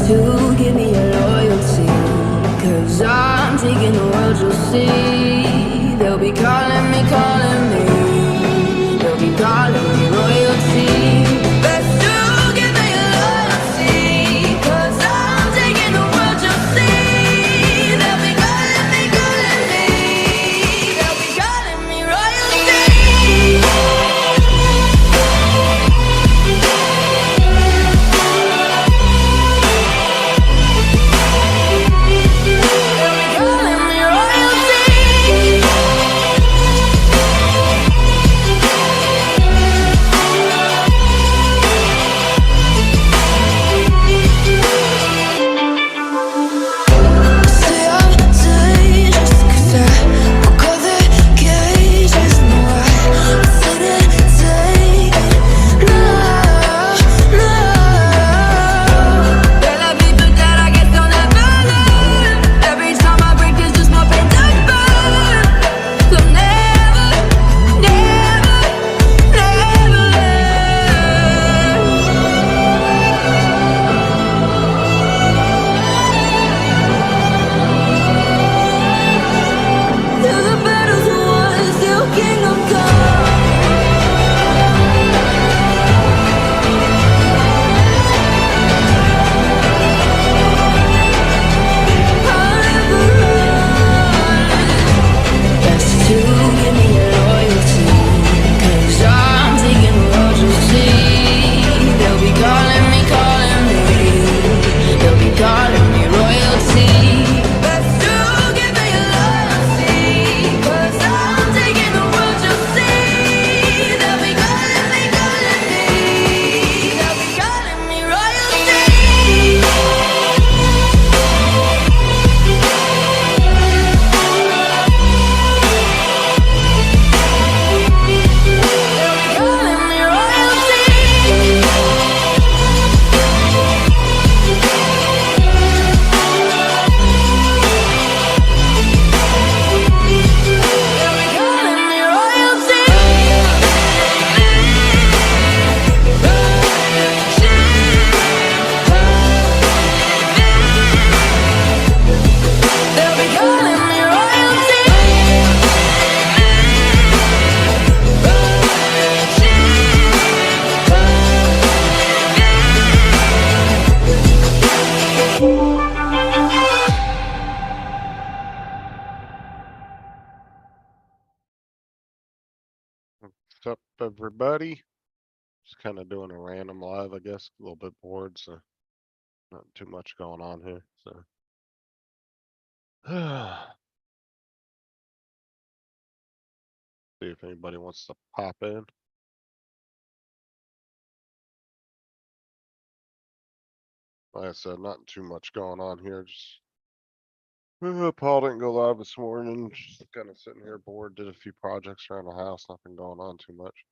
to give me your loyalty, 'cause I'm taking the world, you'll see. They'll be calling me, they'll be calling me royalty. Best to give me your loyalty, 'cause I'm taking the world, you'll see. They'll be calling me, they'll be calling me royalty. What's up, everybody? Just kind of doing a random live, I guess. A little bit bored, so not too much going on here. So, see if anybody wants to pop in. Like I said, not too much going on here. Just Paul didn't go live this morning. Just kind of sitting here bored. Did a few projects around the house. Nothing going on too much.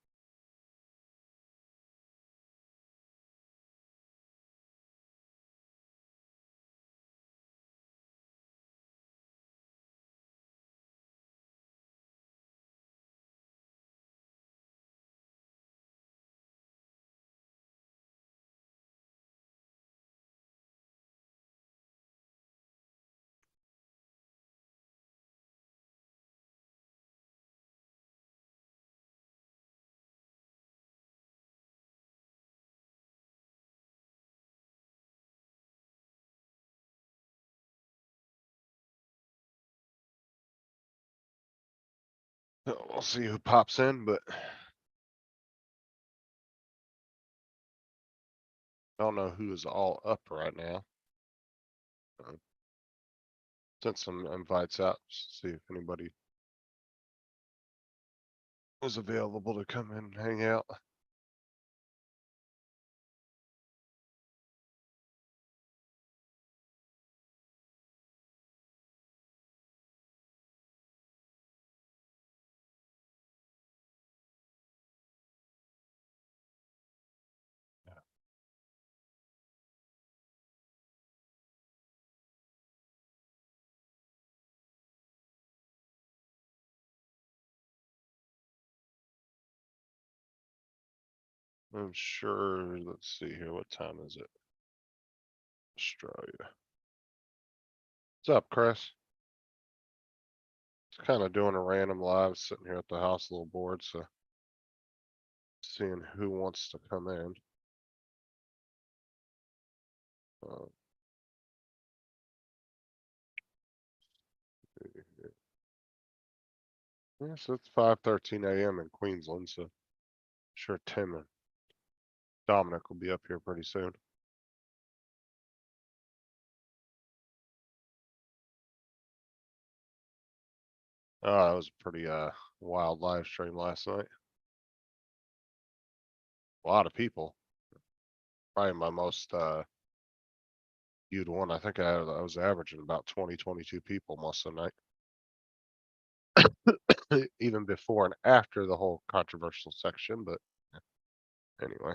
So we'll see who pops in, but I don't know who is all up right now. Sent some invites out just to see if anybody was available to come in and hang out. I'm sure. Let's see here. What time is it? Australia. What's up, Chris? Just kind of doing a random live, sitting here at the house, a little bored, so seeing who wants to come in. Uh, yeah, so it's 5:13 a.m. in Queensland, so sure Tim and Dominic will be up here pretty soon. Oh, that was a pretty wild live stream last night. A lot of people. Probably my most viewed one. I think I was averaging about 22 people most of the night. Even before and after the whole controversial section, but anyway.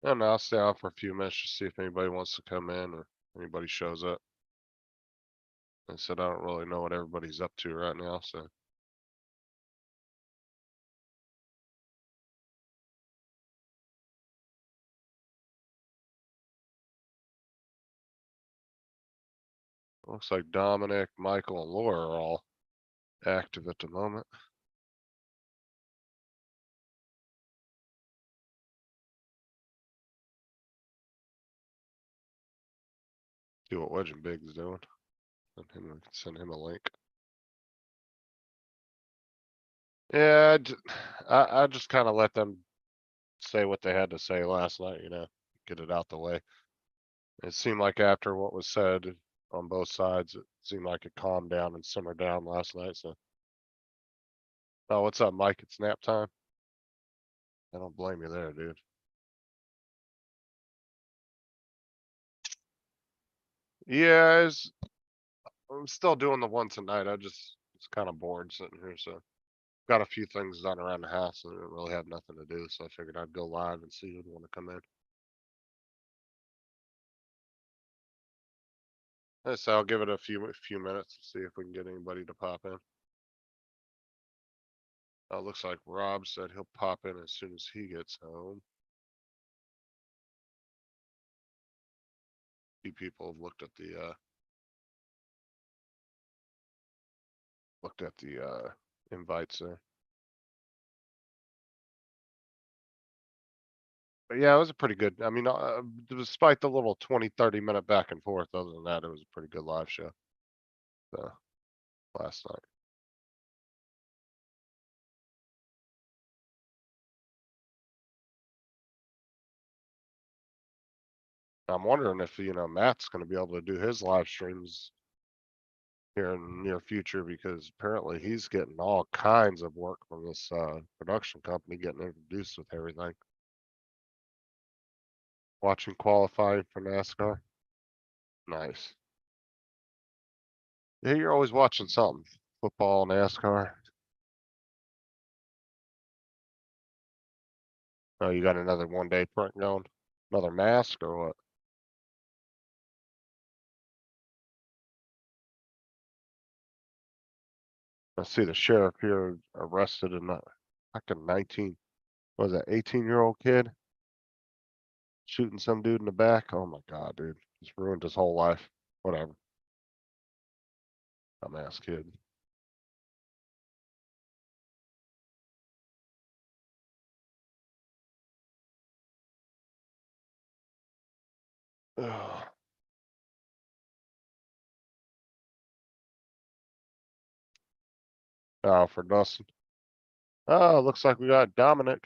And I'll stay on for a few minutes to see if anybody wants to come in or anybody shows up. I said I don't really know what everybody's up to right now, so. Looks like Dominic, Michael, and Laura are all active at the moment. See what Wedge and Big is doing. Send him a link. Yeah, I just kind of let them say what they had to say last night, get it out the way. It seemed like after what was said on both sides, it seemed like it calmed down and simmered down last night, so. Oh, what's up, Mike? It's nap time. I don't blame you there, dude. Yeah, I'm still doing the one tonight. It's kind of bored sitting here, so. Got a few things done around the house and I didn't really have nothing to do, so I figured I'd go live and see who'd want to come in. So I'll give it a few minutes to see if we can get anybody to pop in. Looks like Rob said he'll pop in as soon as he gets home. Few people have looked at the invites there. But yeah, it was a pretty good, I mean, despite the little 20-30 minute back and forth, other than that, it was a pretty good live show. So, last night. I'm wondering if, Matt's gonna be able to do his live streams here in the near future, because apparently he's getting all kinds of work from this production company, getting introduced with everything. Watching qualifying for NASCAR. Nice. Yeah, you're always watching something. Football, NASCAR. Oh, you got another 1-day print going? Another mask or what? I see the sheriff here arrested in like a 18-year-old kid shooting some dude in the back. Oh my God, dude. Just ruined his whole life. Whatever. Dumbass kid. Ugh. Oh, for Dustin. Oh, looks like we got Dominic.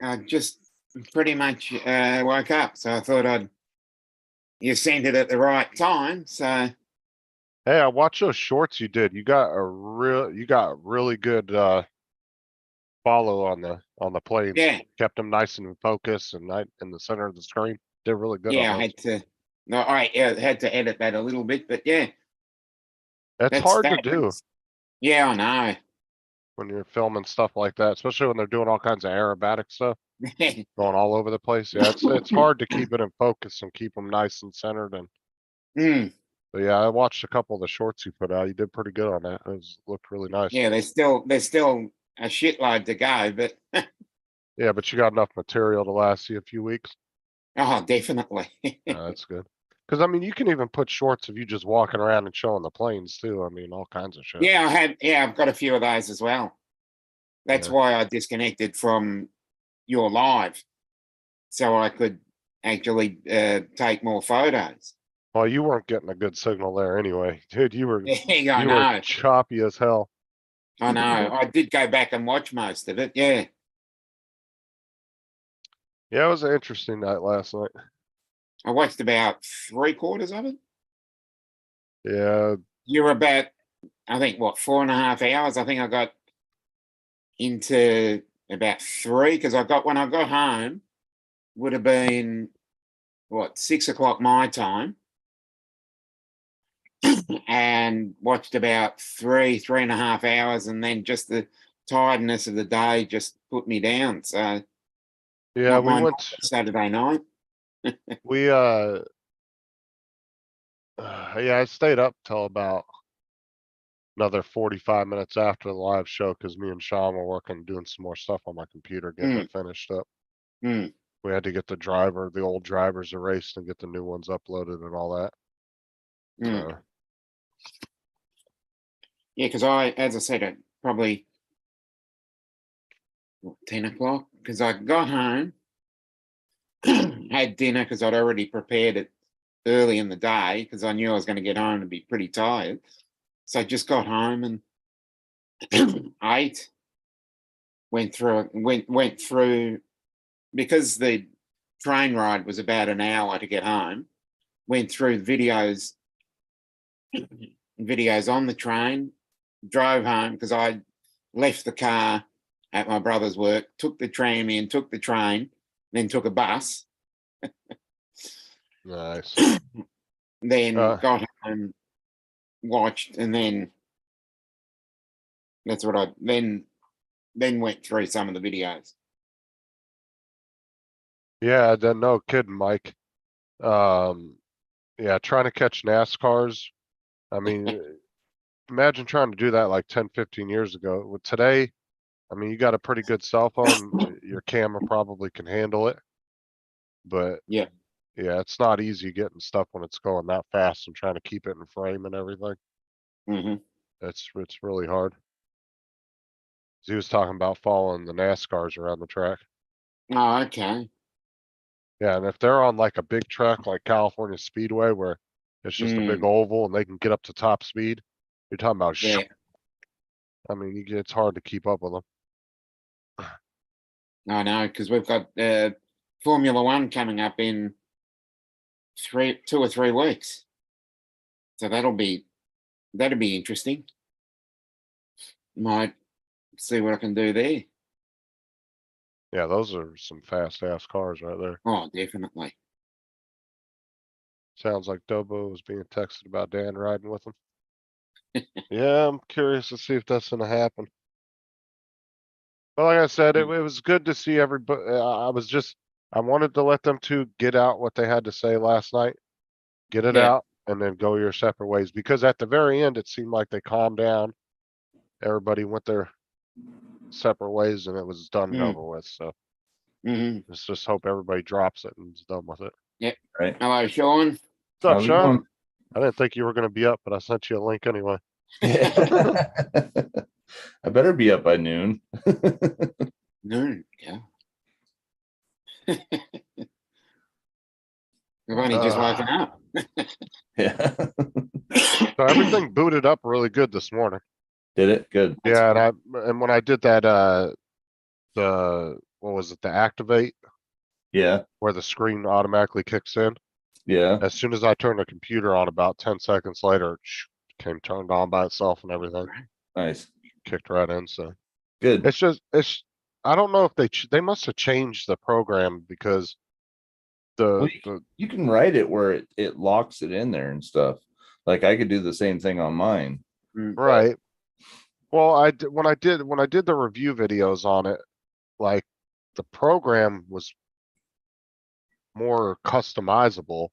I just pretty much woke up, so I thought you sent it at the right time. So Hey, I watched those shorts you did. You got really good follow on the planes. yeah, Kept them nice and focused and in the center of the screen. Did really good yeah, on I those. had to. No, I had to edit that a little bit, but yeah, That's hard to that do was- Yeah, I know. when you're filming stuff like that, especially when they're doing all kinds of aerobatic stuff going all over the place. Yeah, it's hard to keep it in focus and keep them nice and centered and Mm. But yeah, I watched a couple of the shorts you put out. You did pretty good on that. Looked really nice. Yeah, there's still a shitload to go, but Yeah, but you got enough material to last you a few weeks. oh, definitely. That's good. Cause I mean, you can even put shorts of you just walking around and showing the planes too. I mean, all kinds of shit. Yeah, I've got a few of those as well. That's Yeah. why I disconnected from your live, so I could actually take more photos. Well, you weren't getting a good signal there anyway, dude. You were Yeah, I you were know. choppy as hell. I know. I did go back and watch most of it. Yeah. Yeah, it was an interesting night last night. I watched about 3/4 of it. Yeah, You were about, I think, what, 4.5 hours? I think I got into about 3 because when I got home, would have been what, 6 o'clock my time, and watched about 3.5 hours, and then just the tiredness of the day just put me down. So yeah, not we my went. Saturday night. We yeah, I stayed up till about another 45 minutes after the live show because me and Sean were working, doing some more stuff on my computer, getting it finished up. Mm. We had to get the old drivers erased and get the new ones uploaded and all that. Mm. So, Yeah, because as I said, probably what, 10 o'clock, because I got home, had dinner because I'd already prepared it early in the day because I knew I was going to get home and be pretty tired. So I just got home and ate, went through because the train ride was about an hour to get home. Went through videos on the train, drove home because I left the car at my brother's work, took the tram in, took the train, then took a bus, nice. then got home, watched, and then that's what I then went through some of the videos. Yeah, then no kidding, Mike. Yeah, trying to catch NASCARs. I mean, imagine trying to do that like 10, 15 years ago. With today, I mean, you got a pretty good cell phone. Your camera probably can handle it. But Yeah. yeah, it's not easy getting stuff when it's going that fast and trying to keep it in frame and everything. Hmm. It's really hard. He was talking about following the NASCARs around the track. Oh, okay. Yeah, and if they're on like a big track like California Speedway where it's just a big oval and they can get up to top speed, you're talking about Yeah. I mean, it's hard to keep up with them. I know, because we've got Formula One coming up in 2 or 3 weeks, so that'll be interesting. Might see what I can do there. Yeah, those are some fast ass cars right there. Oh, definitely. Sounds like Dobo was being texted about Dan riding with him. Yeah, I'm curious to see if that's gonna happen. But like I said, it was good to see everybody. I wanted to let them two get out what they had to say last night, get it Yeah. out, and then go your separate ways. Because at the very end, it seemed like they calmed down. Everybody went their separate ways, and it was done and over with. So let's just hope everybody drops it and is done with it. Yep. Right. Hello, Sean. What's up, How's it Sean? going? I didn't think you were gonna be up, but I sent you a link anyway. I better be up by noon. No, yeah. We've only just woken up. Yeah. So everything booted up really good this morning. Did it? Good. Yeah, and when I did that, what was it, the activate, Yeah. where the screen automatically kicks in. Yeah. As soon as I turned the computer on, about 10 seconds later, it came turned on by itself and everything. Nice. Kicked right in. So Good. I don't know if they must have changed the program because Well, you can write it where it locks it in there and stuff. Like I could do the same thing on mine. right. Well, when I did the review videos on it, like the program was more customizable.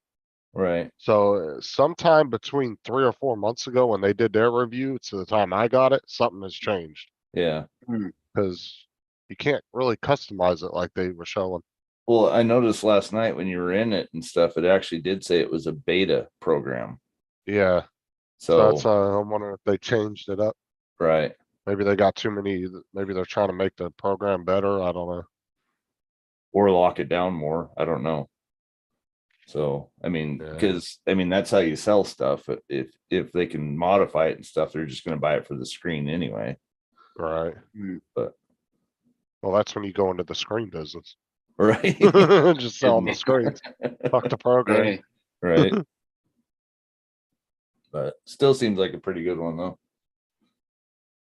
Right. So sometime between 3 or 4 months ago when they did their review to the time I got it, something has changed. Yeah. Cause you can't really customize it like they were showing. Well, I noticed last night when you were in it and stuff, it actually did say it was a beta program. Yeah, so that's, So, I'm wondering if they changed it up. right. Maybe they got too many, maybe they're trying to make the program better. I don't know. Or lock it down more. I don't know. So, I mean, Yeah. because I mean, that's how you sell stuff. If they can modify it and stuff, they're just gonna buy it for the screen anyway. Right. But Well, that's when you go into the screen business. right. Just selling the screens. Fuck the program. Yeah. Right. But still seems like a pretty good one though.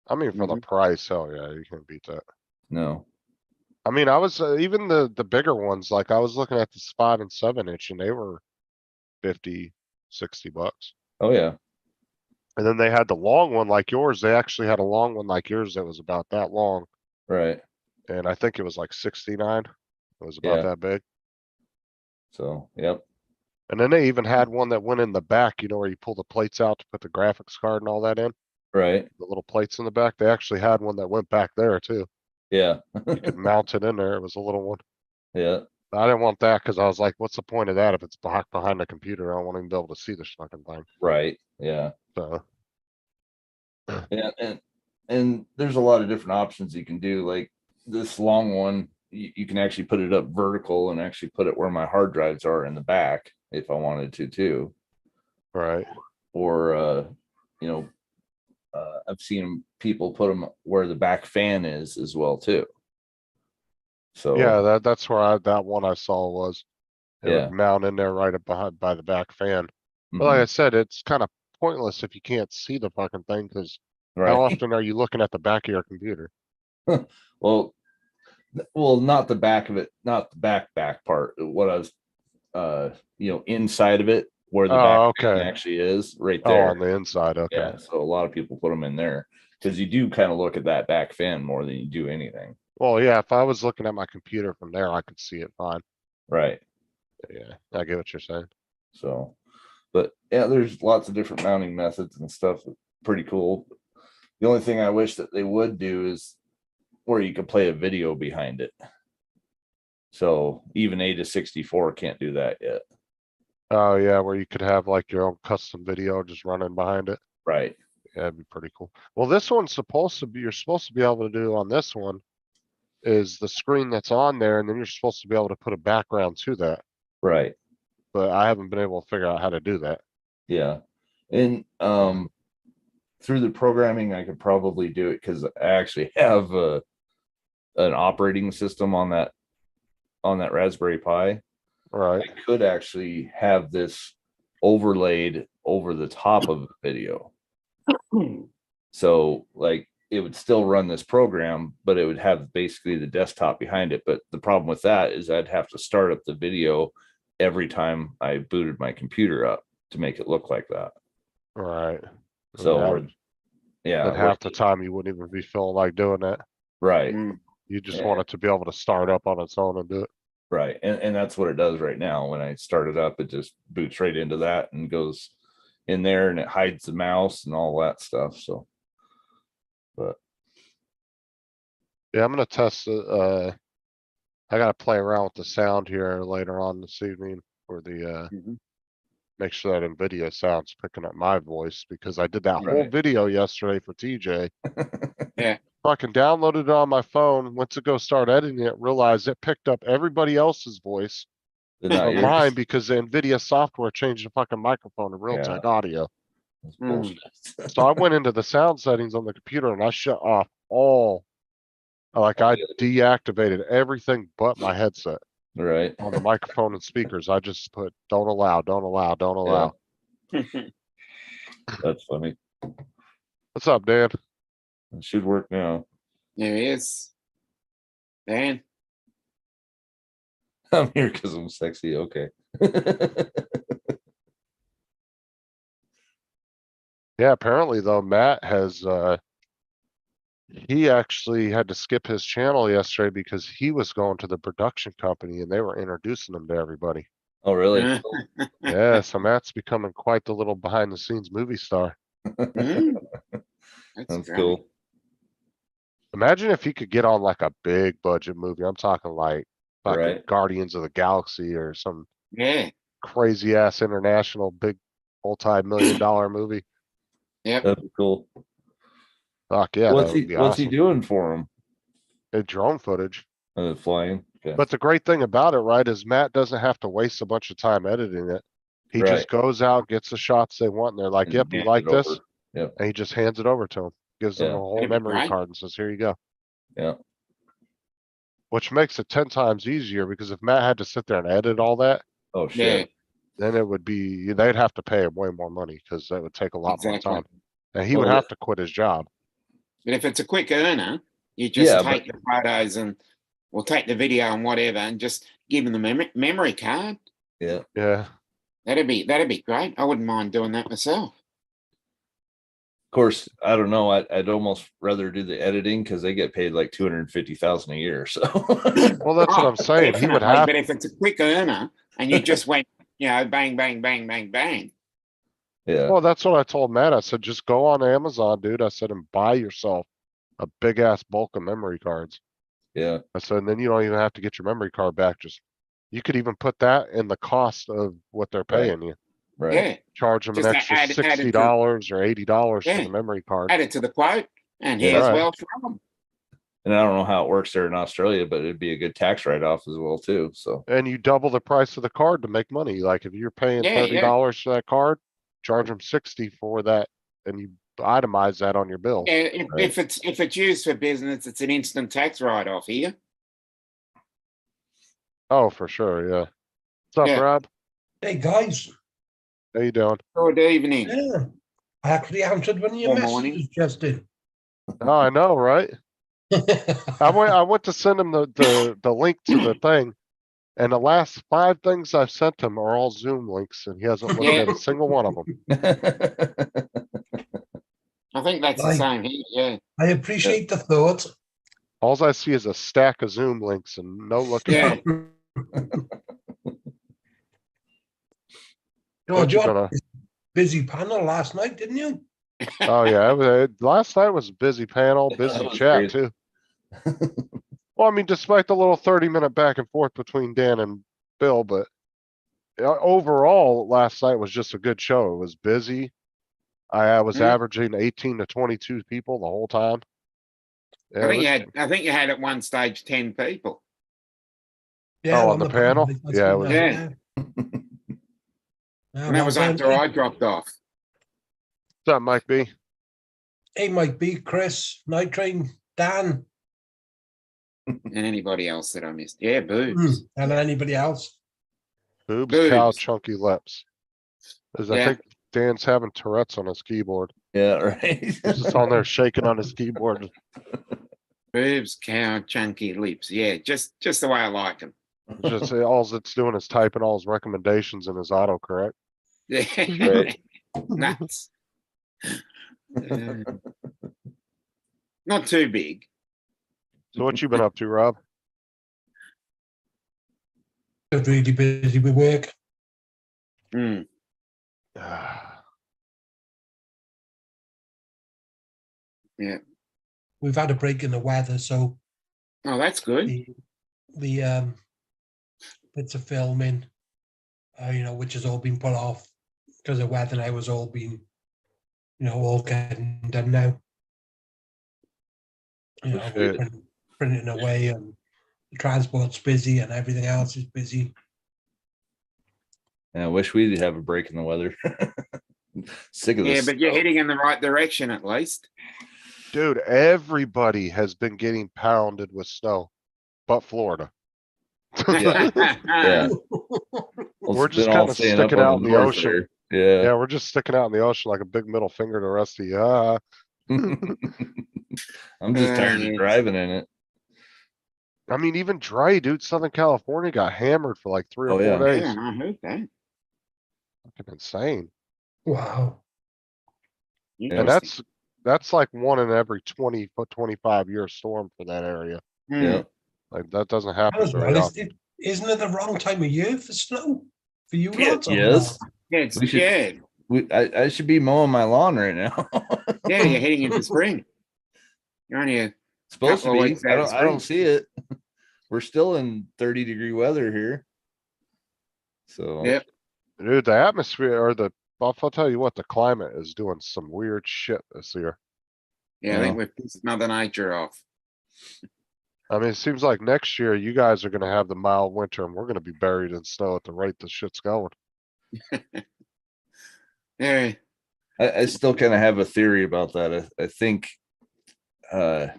I mean, for the price, hell yeah, you can't beat that. No. I mean, I was, even the bigger ones, like I was looking at this 5 and 7 inch and they were 50, 60 bucks. Oh yeah. And then they had the long one like yours. They actually had a long one like yours that was about that long. Right. And I think it was like 69. It was about Yeah. that big. So, yep. And then they even had one that went in the back, you know, where you pull the plates out to put the graphics card and all that in, Right. the little plates in the back. They actually had one that went back there too. Yeah. You could mount it in there. It was a little one. Yeah. I didn't want that because I was like, what's the point of that if it's behind the computer? I don't want to even be able to see this fucking thing. Right. Yeah. So, Yeah. And there's a lot of different options you can do. Like this long one, you can actually put it up vertical and actually put it where my hard drives are in the back if I wanted to too. right. Or you know, I've seen people put them where the back fan is as well too. So Yeah, that's where that one I saw was. It yeah. would mount in there right up behind by the back fan. But like I Mhm. said, it's kind of pointless if you can't see the fucking thing because how Right. often are you looking at the back of your computer? Well, not the back of it, not the back part. What I was inside of it where the back Oh, fan okay. actually is right Oh, there. on the inside. Okay. Yeah, so a lot of people put them in there because you do kind of look at that back fan more than you do anything. Well, yeah, if I was looking at my computer from there, I could see it fine. Right. Yeah, I get what you're saying. So, but yeah, there's lots of different mounting methods and stuff. Pretty cool. The only thing I wish that they would do is where you could play a video behind it. So even Ada64 can't do that yet. Oh, yeah, where you could have like your own custom video just running behind it. Right. Yeah, that'd be pretty cool. Well, this one's supposed to be, you're supposed to be able to do on this one is the screen that's on there, and then you're supposed to be able to put a background to that. Right. But I haven't been able to figure out how to do that. Yeah. And through the programming, I could probably do it because I actually have an operating system on that Raspberry Pi. Right. I could actually have this overlaid over the top of the video. So like it would still run this program, but it would have basically the desktop behind it. But the problem with that is I'd have to start up the video every time I booted my computer up to make it look like that. Right. So yeah, But half the time you wouldn't even be feeling like doing that. right. You just Yeah. want it to be able to start up on its own and do it. Right. And that's what it does right now. When I start it up, it just boots right into that and goes in there and it hides the mouse and all that stuff. So, but Yeah, I'm gonna test it. I gotta play around with the sound here later on this evening for the make sure that NVIDIA sound's picking up my voice because I did that whole Right. video yesterday for TJ. Yeah. Fucking downloaded it on my phone, went to go start editing it, realized it picked up everybody else's voice they're not but yours. mine because the NVIDIA software changed the fucking microphone to Realtek audio. That's bullshit. So I went into the sound settings on the computer and I shut off all, like I deactivated everything but my headset Right. on the microphone and speakers. I just put don't allow, don't allow, don't allow. That's funny. What's up, Dan? It should work now. There he is. Dan. I'm here because I'm sexy. Okay. Yeah, apparently though, Matt has he actually had to skip his channel yesterday because he was going to the production company and they were introducing him to everybody. Oh, really? Yeah. Yeah, so Matt's becoming quite the little behind the scenes movie star. Mm. That's That's great. cool. Imagine if he could get on like a big budget movie. I'm talking like fucking Right. Guardians of the Galaxy or some Yeah, crazy ass international big multi-million-dollar movie. yep. That'd be cool. Fuck yeah, that What's would he be what's he awesome. doing for him? Drone footage. Flying. Okay. But the great thing about it, right, is Matt doesn't have to waste a bunch of time editing it. He Right. just goes out, gets the shots they want, and they're like, And yep, you hand like it this? over. Yep. And he just hands it over to him. Gives them Yeah. a whole That'd be memory great. card and says, here you go. Yeah. Which makes it 10 times easier because if Matt had to sit there and edit all that, Oh Yeah, shit. then it would be, they'd have to pay him way more money because that would take a lot more exactly. time. And he would Well, have to quit his job. But if it's a quick earner, you just Yeah, take the photos and we'll take the video and whatever and just give them the memory card. Yeah. Yeah. That'd be great. I wouldn't mind doing that myself. Of course, I don't know. I'd almost rather do the editing because they get paid like 250,000 a year. So Well, that's what I'm saying. He would Definitely, have, But if it's a quick earner and you just went, bang, bang, bang, bang, bang. yeah. well, that's what I told Matt. I said, just go on Amazon, dude. I said, and buy yourself a big ass bulk of memory cards. Yeah. I said, and then you don't even have to get your memory card back. Just, you could even put that in the cost of what they're Right. paying you. Right. Yeah, Charge them an Just extra add it to- $60 or $80 for Yeah. the memory card. add it to the quote and Yeah. here's Right. well from. And I don't know how it works there in Australia, but it'd be a good tax write-off as well too. So And you double the price of the card to make money. Like if you're paying Yeah, $30 for that card, charge them 60 for that, and you itemize that on your bill. Yeah, Right. if it's used for business, it's an instant tax write-off here. Oh, for sure, yeah. What's up, Yeah. Rob? Hey guys, How you doing? Good evening. yeah, I actually answered one of your Good morning. messages, Justin. Oh, I know, right? I went to send him the link to the thing, and the last 5 things I've sent him are all Zoom links, and he hasn't looked Yeah. at a single one of them. I think that's the Right. same here. Yeah, I appreciate the thought. All I see is a stack of Zoom links and no looking Yeah. at them. George, you you had gonna- a busy panel last night, didn't you? Oh yeah, last night was a busy panel, busy was chat great. too. Well, I mean, despite the little 30-minute back and forth between Dan and Bill, but overall, last night was just a good show. It was busy. I was Mm. averaging 18 to 22 people the whole time. Yeah, I think it was- I think you had at one stage 10 people. Oh, on the panel? that's Yeah, it been was- there, And that was after I dropped off. that might be. Hey, Mike B, Chris, Night Train, Dan, And anybody else that I missed. Yeah, boobs. and anybody else. Boobs, cow, Boobs. chunky lips. 'Cause I Yeah. think Dan's having Tourette's on his keyboard. Yeah, right. He's just on there shaking on his keyboard. Boobs, cow, chunky lips. Yeah, just the way I like them. Just all it's doing is typing all his recommendations in his autocorrect. Yeah. Right. Nuts. Uh, not too big. So what you been up to, Rob? Just really busy with work. Mm. We've had a break in the weather, so Oh, that's good. the bits of filming, which has all been put off because the weather now has all been, all getting done now. Good. Printing away and the transport's busy and everything else is busy. Yeah, I wish we'd have a break in the weather. Sick of Yeah, this. but you're stuff. heading in the right direction at least. Dude, everybody has been getting pounded with snow, but Florida. Yeah. Yeah. Well, We're it's just been all kinda staying up sticking on out in the north ocean. there. Yeah, we're just sticking out in the ocean like a big middle finger to the rest of you. I'm just tired Yeah. of driving in it. I mean, even Dre, dude, Southern California got hammered for like 3 or Oh, 4 yeah. days. Yeah, I heard that. Fucking insane. Wow. And that's like one in every 25 year storm for that area. Mm. Yeah. Like that doesn't happen As very well, often. isn't it the wrong time of year for snow? for you Yeah, lots? or yes. not? Yeah, it's, We should- yeah, I should be mowing my lawn right now. yeah, you're heading into spring. You're only a Supposed to couple of be. weeks out of I don't spring. see it. We're still in 30-degree weather here. So Yep. Dude, the atmosphere or I'll tell you what, the climate is doing some weird shit this year. Yeah, I think we've pissed Mother Nature off. I mean, it seems like next year you guys are gonna have the mild winter and we're gonna be buried in snow at the rate the shit's going. Yeah, I still kind of have a theory about that. I think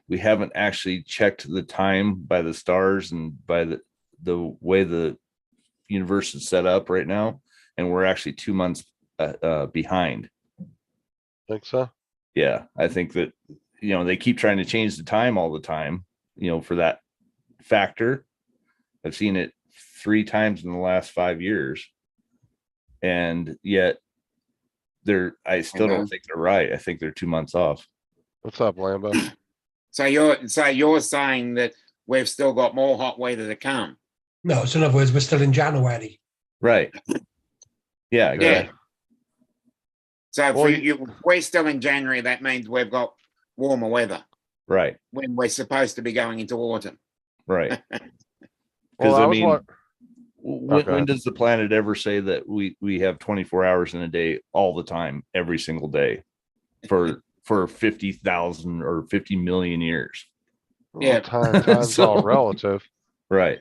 we haven't actually checked the time by the stars and by the way the universe is set up right now, and we're actually 2 months behind. Think so? Yeah, I think that they keep trying to change the time all the time, for that factor. I've seen it 3 times in the last 5 years, and yet I still don't think they're right. I think they're 2 months off. What's up, Lambo? so you're saying that we've still got more hot weather to come. No, so in other words, we're still in January. Right. Yeah, Yeah. exactly. So Well, we're still in January, that means we've got warmer weather Right. when we're supposed to be going into autumn. Right. Well, Because I I was mean, wa- when Okay. does the planet ever say that we have 24 hours in a day all the time, every single day for 50,000 or 50 million years? well, Yeah. time's all So- relative. Right.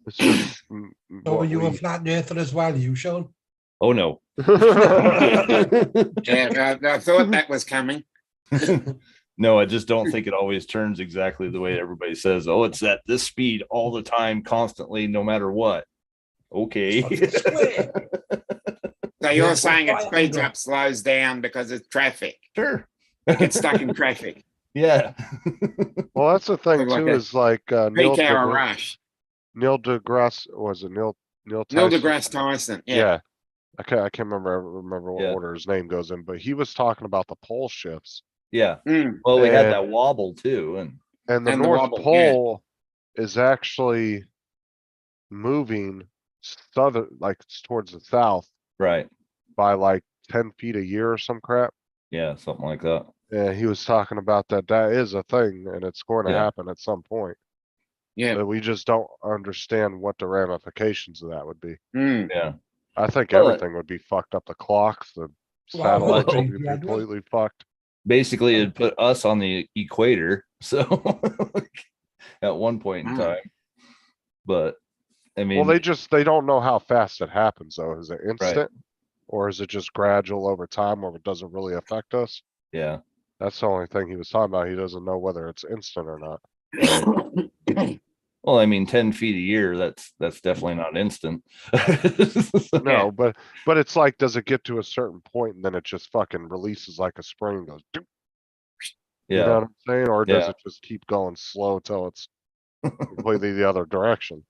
It's just So were you a flat earther as well, you, Sean? Oh no. Yeah, I thought that was coming. No, I just don't think it always turns exactly the way everybody says. Oh, it's at this speed all the time, constantly, no matter what. Okay. So you're Yeah, saying it well, speeds I- up, slows down because it's traffic. Sure. Get stuck in traffic. Yeah. Well, that's the thing Like too, a is like Peak hour rush. Neil deGrasse, was it Neil Neil Tyson? deGrasse Tyson. Yeah. Yeah. I can't remember what Yeah. order his name goes in, but he was talking about the pole shifts. Yeah. Mm. Well, we had And- that wobble too. And And the And the North wobble, yeah. Pole is actually moving southern, like towards the south right. by like 10 feet a year or some crap. Yeah, something like that. And he was talking about that is a thing and it's going to Yeah. happen at some point. Yeah. But we just don't understand what the ramifications of that would be. Mm. Yeah. I think Well, everything would be fucked up. The clocks, the Well, satellites well, would be yeah, I'd completely fucked. Basically, it'd put us on the equator. So at one point in Wow. time. But I mean, Well, they don't know how fast it happens though. Is it instant? Or is it just gradual over time where it doesn't really affect us? yeah. That's the only thing he was talking about. He doesn't know whether it's instant or not. Well, I mean, 10 feet a year, that's definitely not instant. No, but it's like, does it get to a certain point and then it just fucking releases like a spring and goes, "Doop," you know Yeah. what I'm saying? Or does Yeah. it just keep going slow till it's completely the other direction?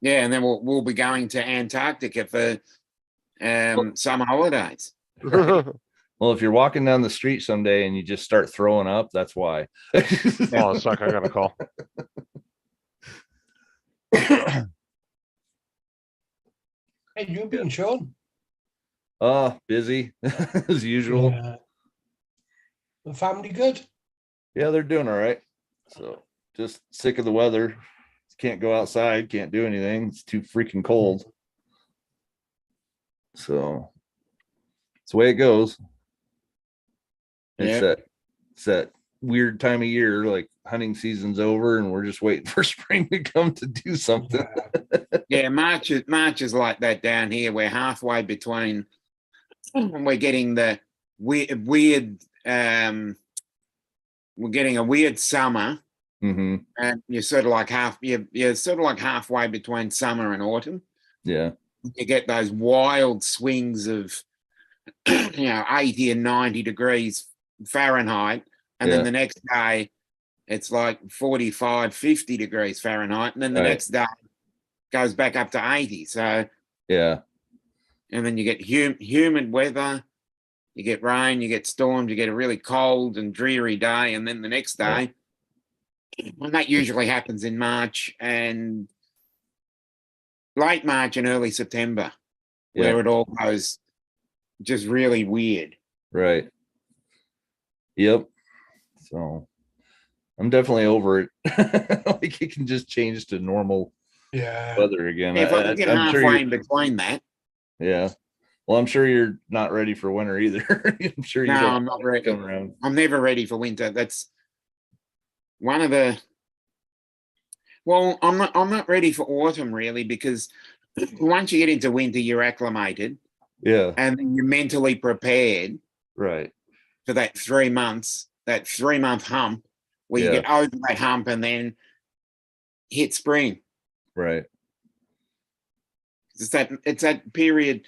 Yeah, and then we'll be going to Antarctica for summer holidays. Well, if you're walking down the street someday and you just start throwing up, that's why. Oh, suck, I got a call. Hey, you been, Sean? Busy as usual. Yeah. The family good? Yeah, they're doing all right. So just sick of the weather. Can't go outside, can't do anything. It's too freaking cold. So it's the way it goes. Yep. It's that weird time of year, like hunting season's over and we're just waiting for spring to come to do something. Yeah, March is like that down here. We're halfway between. We're getting the weird. We're getting a weird summer, Hmm. and you're sort of like you're sort of like halfway between summer and autumn. Yeah. You get those wild swings of 80 and 90 degrees Fahrenheit, and Yeah. then the next day it's like 45, 50 degrees Fahrenheit, and then the Right. next day goes back up to 80. So, Yeah. and then you get humid weather, you get rain, you get storms, you get a really cold and dreary day, and then the next Yeah. day, and that usually happens in March and late March and early September. where Yeah. it all goes just really weird. Right. Yep. So I'm definitely over it. Like it can just change to normal Yeah. weather again. If I can get I'm sure halfway you're, in between that, yeah. Well, I'm sure you're not ready for winter either. I'm sure you no, don't I'm not want it to ready. come around. I'm never ready for winter. That's one of the. Well, I'm not ready for autumn really, because once you get into winter, you're acclimated Yeah. and then you're mentally prepared Right. for that 3 months, that 3 month hump, where you Yeah. get over that hump and then hit spring. Right. It's that period,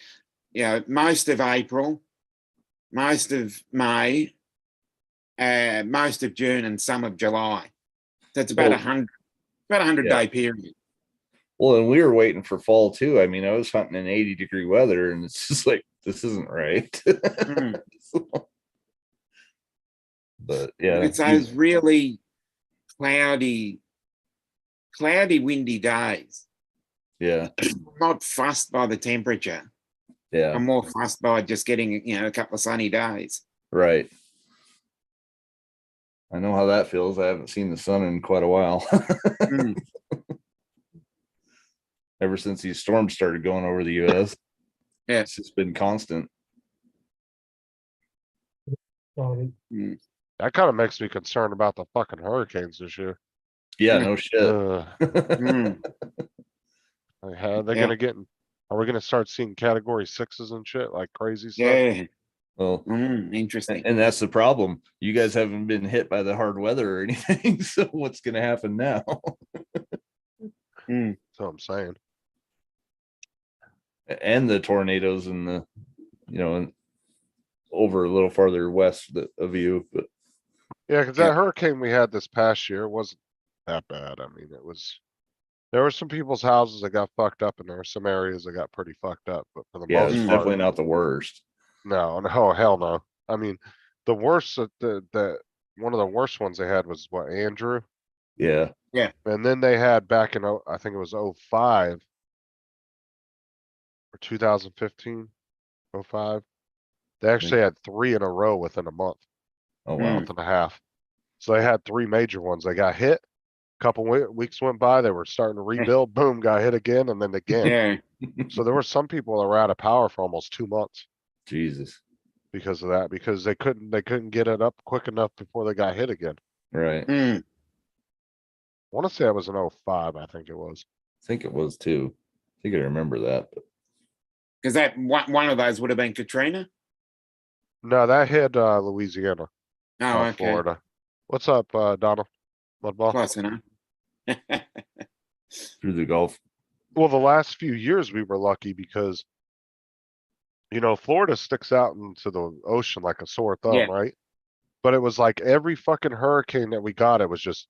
most of April, most of May, most of June, and some of July. That's about Well, 100 yeah. day period. Well, and we were waiting for fall too. I mean, I was hunting in 80-degree weather and it's just like, this isn't right. Mm. But yeah, It's those really cloudy, windy days. yeah, I'm not fussed by the temperature. yeah, I'm more fussed by just getting, a couple of sunny days. right. I know how that feels. I haven't seen the sun in quite a while. Mm. Ever since these storms started going over the US. Yeah. It's just been constant. Sorry. Mm. That kind of makes me concerned about the fucking hurricanes this year. Yeah, no shit. Mm. Like, how are they Yeah. gonna get? Are we gonna start seeing category 6s and shit like crazy stuff? Yeah. Well, Interesting. and that's the problem. You guys haven't been hit by the hard weather or anything. So what's gonna happen now? Mm. That's what I'm saying. And the tornadoes and the, and over a little farther west of you, but Yeah, because Yeah. that hurricane we had this past year wasn't that bad. I mean, there were some people's houses that got fucked up and there were some areas that got pretty fucked up, but for the yeah, most it's Mm. part, definitely not the worst. no, hell no. I mean, the worst that one of the worst ones they had was what, Andrew? Yeah, And then they had back in, I think it was 05 or 2015, 05. They actually had 3 in a row within a month, oh wow. month and a half. So they had 3 major ones. They got hit. Couple weeks went by, they were starting to rebuild, boom, got hit again, and then again. Yeah. So there were some people that were out of power for almost 2 months Jesus. because of that, because they couldn't get it up quick enough before they got hit again. Right. Mm. I want to say it was in 05, I think it was. I think it was too. I think I remember that. But Because that one of those would have been Katrina. No, that hit Louisiana, Oh, not okay. Florida. What's up, Donald? Mudball? Close enough. through the Gulf. Well, the last few years we were lucky because, Florida sticks out into the ocean like a sore thumb, Yeah. right? But it was like every fucking hurricane that we got, it was just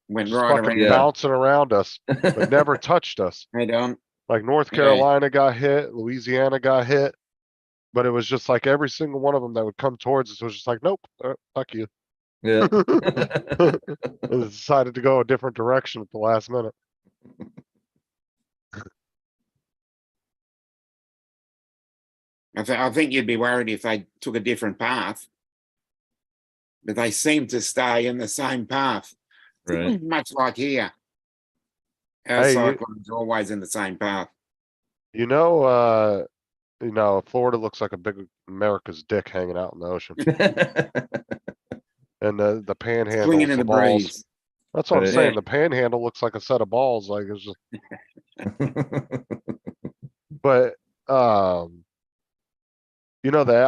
Went just right fucking around. Yeah. bouncing around us, but never touched us. Head on. Like North Yeah. Carolina got hit, Louisiana got hit, but it was just like every single one of them that would come towards us was just like, nope, fuck you. Yeah. It decided to go a different direction at the last minute. I think you'd be worried if they took a different path. But they seem to stay in the same path. Right. Much like here. Our Hey, cyclone's always in the same path. Florida looks like a big America's dick hanging out in the ocean, and the panhandle, Swinging in the the balls. breeze. That's what I'm Right. saying. The panhandle looks like a set of balls. Like it's just, but I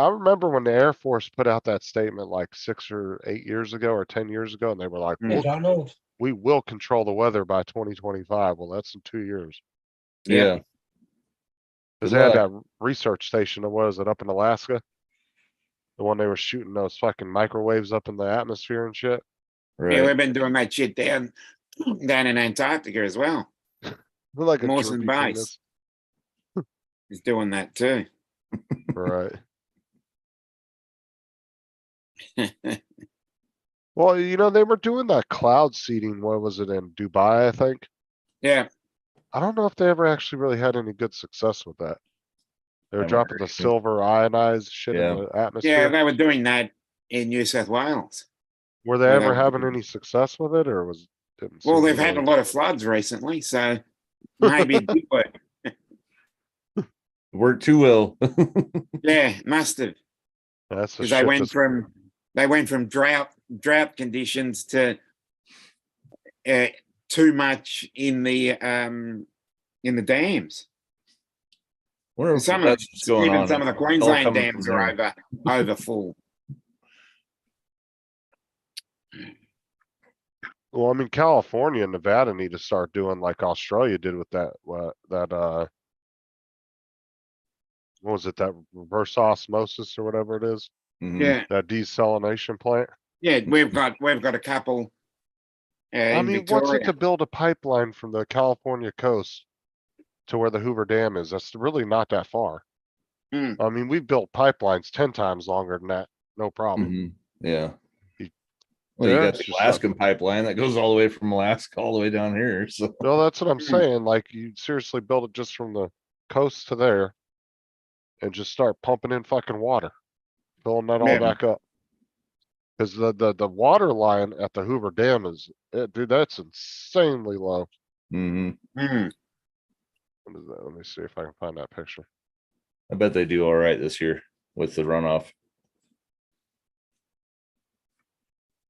remember when the Air Force put out that statement like 6 or 8 years ago or 10 years ago, and they were like, Mm. Hey, Donald. we will control the weather by 2025. Well, that's in 2 years. Yeah. Because Good they had luck. that research station, what was it, up in Alaska? The one they were shooting those fucking microwaves up in the atmosphere and shit. Yeah, Right. we've been doing that shit down in Antarctica as well. They're like a Mawson droopy Base. penis. He's doing that too. Right. Well, they were doing that cloud seeding. What was it in Dubai, I think? Yeah. I don't know if they ever actually really had any good success with that. They were Haven't dropping heard the anything. silver ionized shit Yeah. in the Yeah, atmosphere. they were doing that in New South Wales. Were they Well, ever that- having any success with it, or was? Didn't Well, seem to they've had a really- lot of floods recently, so maybe it did work. Worked too well. Yeah, must have. That's the Because they shit. went This, from drought conditions to too much in the dams. Wonder if Some that's of what's going even on. some of the It's all Queensland coming dams from are there. over full. well, I mean, California and Nevada need to start doing like Australia did with that. What was it? That reverse osmosis or whatever it is. Mhm. Yeah, That desalination plant. yeah, we've got a couple. I In mean, what's it Victoria. to build a pipeline from the California coast to where the Hoover Dam is? That's really not that far. Hmm. I mean, we've built pipelines 10 times longer than that. No problem. Mhm. Yeah. You- Well, you Yeah, got it's the just Alaskan pipeline that goes all the way from Alaska all the way down here. So No, that's what I'm Hmm. saying. Like, you seriously build it just from the coast to there and just start pumping in fucking water, filling that all Yeah. back up. Cause the water line at the Hoover Dam is, dude, that's insanely low. mhm. Hmm. What is that? Let me see if I can find that picture. I bet they do all right this year with the runoff.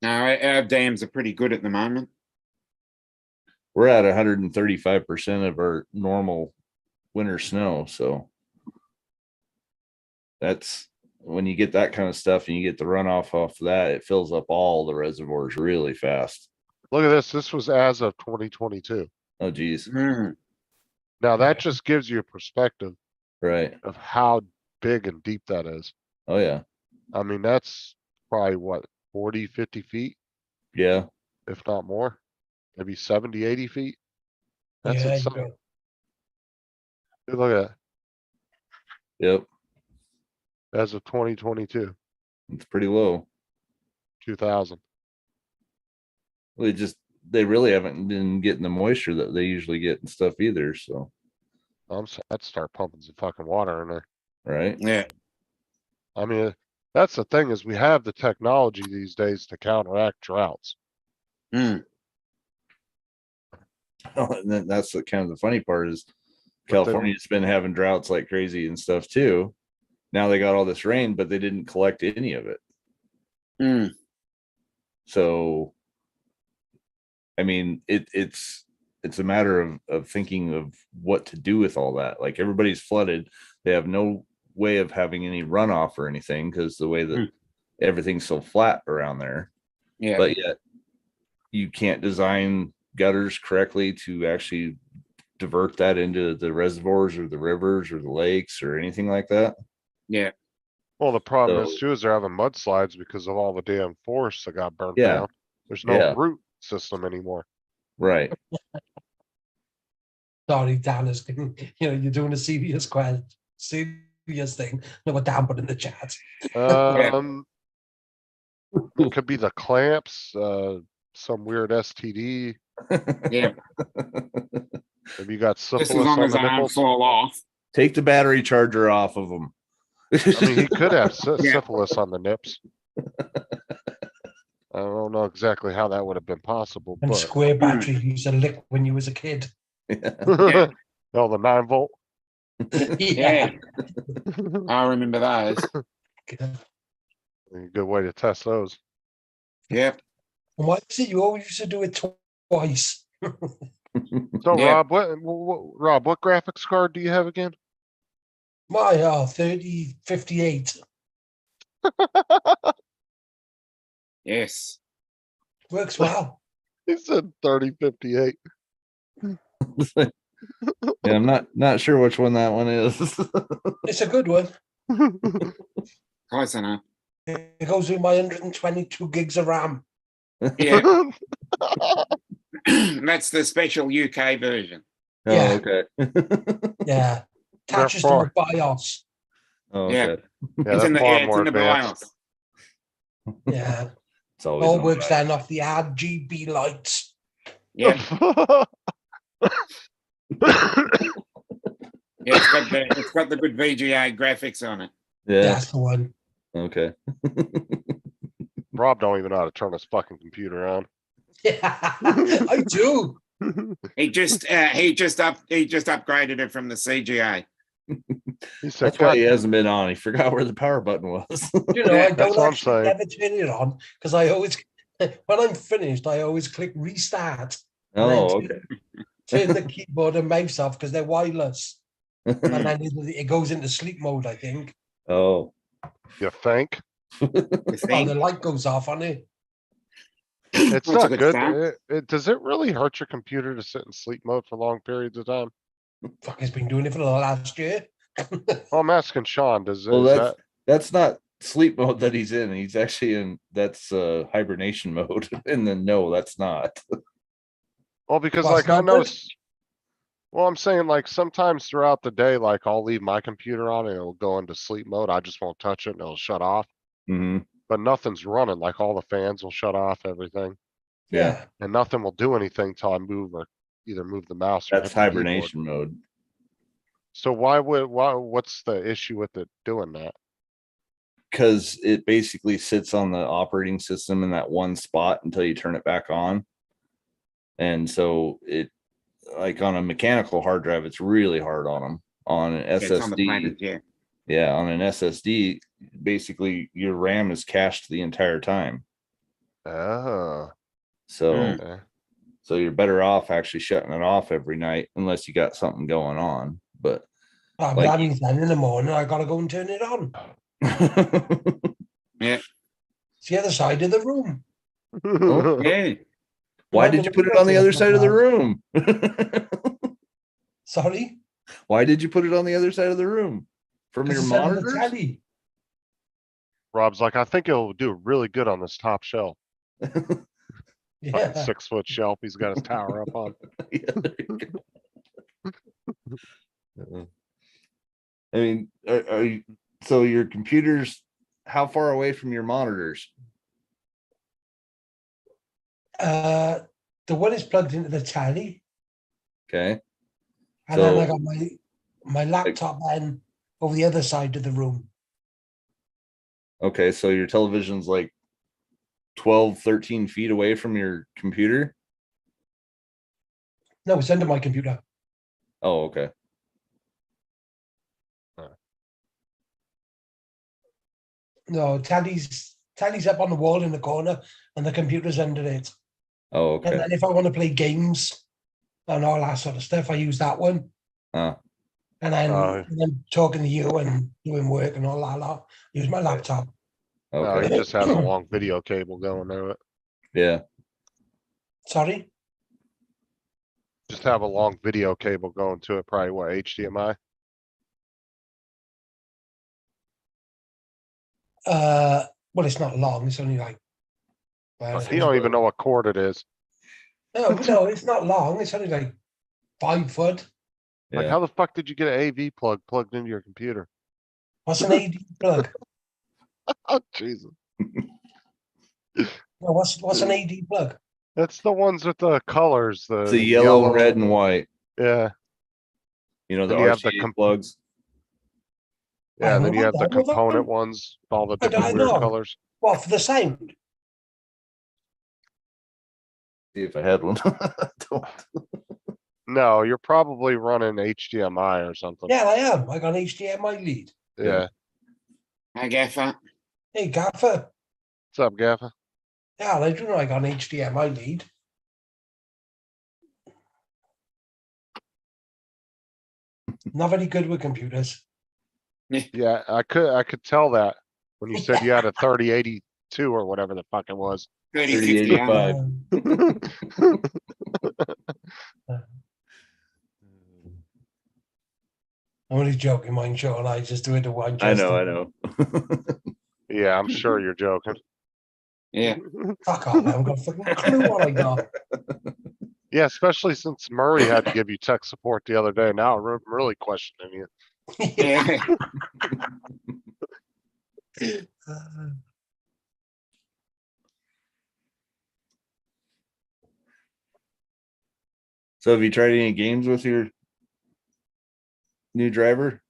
No, our dams are pretty good at the moment. We're at 135% of our normal winter snow. So that's when you get that kind of stuff and you get the runoff off that, it fills up all the reservoirs really fast. Look at this. This was as of 2022. Oh, geez. Hmm. Now that just gives you a perspective Right. of how big and deep that is. Oh, yeah. I mean, that's probably what, 40, 50 feet, Yeah. if not more, maybe 70, 80 feet. That's Yeah, insane. you know, Dude, look at Yep. that. As of 2022, It's pretty low. 2000. They really haven't been getting the moisture that they usually get and stuff either. So, I'd start pumping some fucking water in there. right. Yeah. I mean, that's the thing is we have the technology these days to counteract droughts. Hmm. And then that's the kind of the funny part is But then- California's been having droughts like crazy and stuff too. Now they got all this rain, but they didn't collect any of it. Hmm. So, I mean, it's a matter of thinking of what to do with all that. Like everybody's flooded. They have no way of having any runoff or anything because the way that everything's so flat around there. Yeah. But yet you can't design gutters correctly to actually divert that into the reservoirs or the rivers or the lakes or anything like that. Yeah. Well, the problem is So- too, is they're having mudslides because of all the damn forests that got burnt Yeah. down. There's no Yeah. root system anymore. Right. sorry, Dan is, you're doing a serious thing. No, but Dan put in the chat. It could be the clamps, some weird STD. Yeah. Maybe you got Just as syphilis long on as the I don't nipples. fall off. Take the battery charger off of them. I mean, he could have Yeah. syphilis on the nips. I don't know exactly how that would have been possible, And but. square battery you used to lick when you was a kid. Yeah. Oh, the 9 volt. Yeah. I remember those. A good way to test those. Yep. And why is it you always used to do it twice? So Yeah. Rob, what graphics card do you have again? My 3058 Yes. works well. He said 3058. Yeah, I'm not sure which one that one is. It's a good one. Close enough. It goes with my 122 gigs of RAM. Yeah. That's the special UK version. Oh, Yeah. okay. Yeah. Attaches to a BIOS. Oh, Yeah. okay. Yeah, It's that's in the, far it's more in the advanced. BIOS. Yeah. It's always All on works that. then off the RGB lights. Yeah. Yeah, it's got the good VGA graphics on it. Yeah, That's the one. okay. Rob don't even know how to turn his fucking computer on. Yeah, I do. He just upgraded it from the CGA. He said, That's why "God, he hasn't been on. He forgot where the power button was. You know, I That's don't what I'm actually saying. ever turn it on because I always, when I'm finished, I always click restart. and then Oh, turn- okay. Turn the keyboard and mouse off because they're wireless, and then it goes into sleep mode. I think. Oh, you think?" You Well, think? the light goes off on it. It's That's a not good good. start. Does it really hurt your computer to sit in sleep mode for long periods of time? Fuck, has been doing it for the last year. Well, I'm asking Sean, does well, is that's that, that's not sleep mode that he's in. He's actually in that's hibernation mode. And then no, that's not. well, because Well, it's like I not know, good. well, I'm saying like sometimes throughout the day, like I'll leave my computer on and it'll go into sleep mode. I just won't touch it and it'll shut off, Hmm. but nothing's running. Like all the fans will shut off, everything, Yeah. and nothing will do anything till I move or either move the mouse or That's hit the keyboard. hibernation mode. So what's the issue with it doing that? Because it basically sits on the operating system in that one spot until you turn it back on. And so it, like on a mechanical hard drive, it's really hard on them. On an Yeah, it's on the SSD, planet, yeah. yeah, on an SSD, basically your RAM is cached the entire time. Oh, So okay. so you're better off actually shutting it off every night unless you got something going on. But Oh, but Like- that means then in the morning I gotta go and turn it on. Yeah, It's the other side of the room. yeah. why I'm did in you the put it middle on the of other the side of the house. room? Sorry, Why did you put it on the other side of the room? From your because it's under the monitors? telly. Rob's like, I think it'll do really good on this top shelf. Fucking Yeah, 6-foot shelf he's got his tower up on. Yeah, there you go. I mean, are you, so your computer's how far away from your monitors? the one is plugged into the telly, Okay, and then I So- got my laptop then over the other side of the room. okay, so your television's like 12, 13 feet away from your computer? No, it's under my computer. Oh, okay. No, telly's up on the wall in the corner, and the computer's under it. Oh, And okay. then if I want to play games and all that sort of stuff, I use that one. Uh, And then Oh. when I'm talking to you and doing work and all that, I'll use my laptop. No, okay, he just has a long video cable going to it. yeah. Sorry? Just have a long video cable going to it, probably what, HDMI? Well, it's not long, it's only like. He don't even know what cord it is. No, it's not long, it's only like 5 foot. Like, Yeah. how the fuck did you get an AV plug plugged into your computer? What's an AD plug? Oh, Jesus. No, what's an AD plug? That's the ones with the colors, It's a yellow, red, and white. Yeah, You know, the Then you have the RCA plugs. yeah, Oh, then you have the what about component them? ones, all the I don't different weird know. colors. What, for the sound? See if I had one. Don't. No, you're probably running HDMI or something. Yeah, I am. I got an HDMI lead. Yeah. Hi, Gaffer. Hey, Gaffer. What's up, Gaffer? Yeah, I do know I got an HDMI lead. Not very good with computers. Yeah, I could tell that when you said you had a 3082 or whatever the fuck it was. 3085. 3085. I'm only joking, mind show, and I just do it to one. I know. Yeah, I'm sure you're joking. Yeah. Fuck off, I haven't got a fucking clue what I got. Yeah, especially since Murray had to give you tech support the other day. Now I'm really questioning you. Yeah. So have you tried any games with your new driver?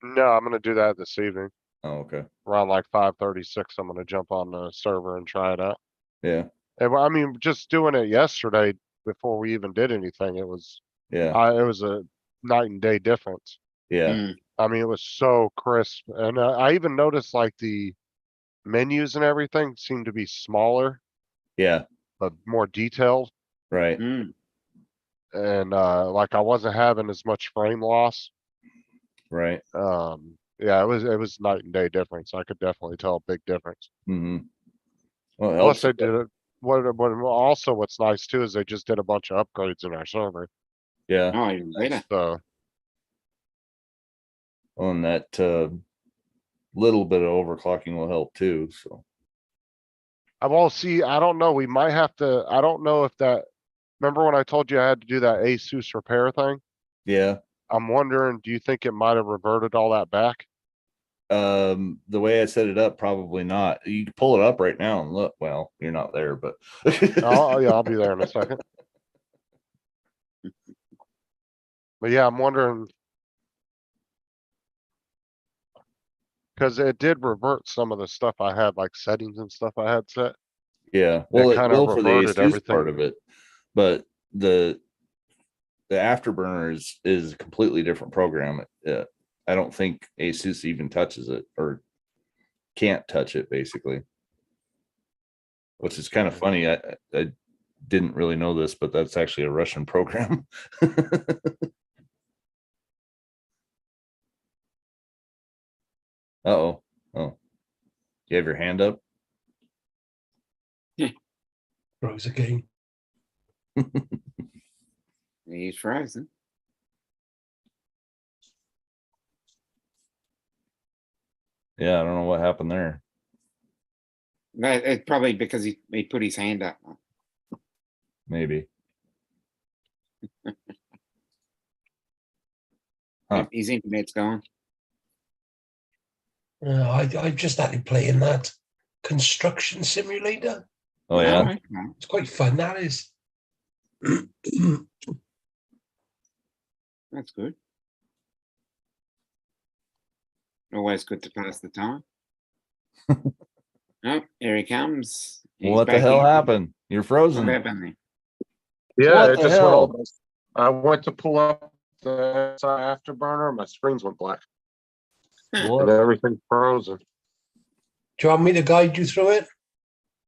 No, I'm gonna do that this evening. Oh, okay. Around like 5:36, I'm gonna jump on the server and try it out. Yeah, And I mean, just doing it yesterday before we even did anything, it was yeah, it was a night and day difference. yeah, Mm, I mean, it was so crisp, and I even noticed like the menus and everything seemed to be smaller, yeah, but more detailed. right. mm. And like I wasn't having as much frame loss. Right. Yeah, it was night and day difference. I could definitely tell a big difference. Mm-hmm. Well, it Plus helps. they did it. What's nice too is they just did a bunch of upgrades in our server. Yeah. Oh, even better. So On that little bit of overclocking will help too. So I will see. I don't know. We might have to. I don't know if that. Remember when I told you I had to do that ASUS repair thing? yeah. I'm wondering. Do you think it might have reverted all that back? The way I set it up, probably not. You can pull it up right now and look. Well, you're not there, but Oh yeah, I'll be there in a second. But yeah, I'm wondering. Because it did revert some of the stuff I had, like settings and stuff I had set. yeah. Well, it kinda will for the reverted ASUS part everything. of it, but the Afterburner is a completely different program. I don't think ASUS even touches it or can't touch it, basically. Which is kind of funny. I didn't really know this, but that's actually a Russian program. Uh-oh. Oh. You have your hand up? Rose again. He's frozen. Yeah, I don't know what happened there. That it's probably because he put his hand up. Maybe. Huh. His internet's gone. I just started playing that construction simulator. Oh yeah. Okay. It's quite fun, that is. That's good. Always good to pass the time. Oh, here he comes. He's What the back hell in. happened? You're What frozen. happened there? Yeah, What it the just hell? went. I went to pull up the SI Afterburner, my screens went black and What? everything frozen. Do you want me to guide you through it?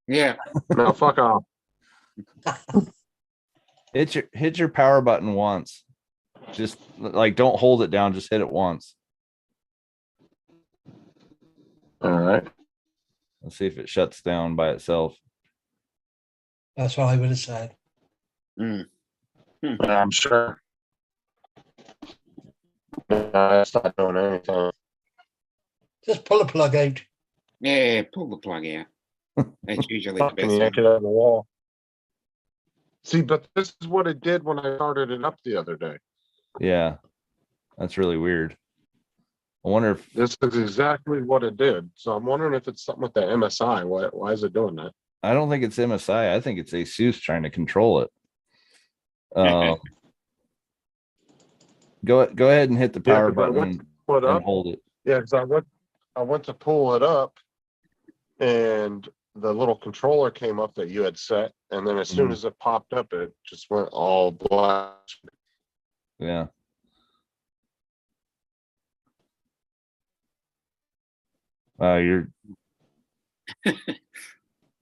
Yeah. No, fuck off. Hit your power button once. Just like don't hold it down, just hit it once. All right. Let's see if it shuts down by itself. That's what I would have said. Mm. I'm sure. It's not doing anything. Just pull a plug out. Yeah, pull the plug out. That's usually the Fucking best. yank it out of the wall. See, but this is what it did when I started it up the other day. Yeah. That's really weird. I wonder if This is exactly what it did. So I'm wondering if it's something with the MSI. Why is it doing that? I don't think it's MSI. I think it's ASUS trying to control it. Go ahead and hit the power 'cause I went button to pull it and up. hold it. Yeah, because I went to pull it up and the little controller came up that you had set. And then as soon Mhm. as it popped up, it just went all black. Yeah. You're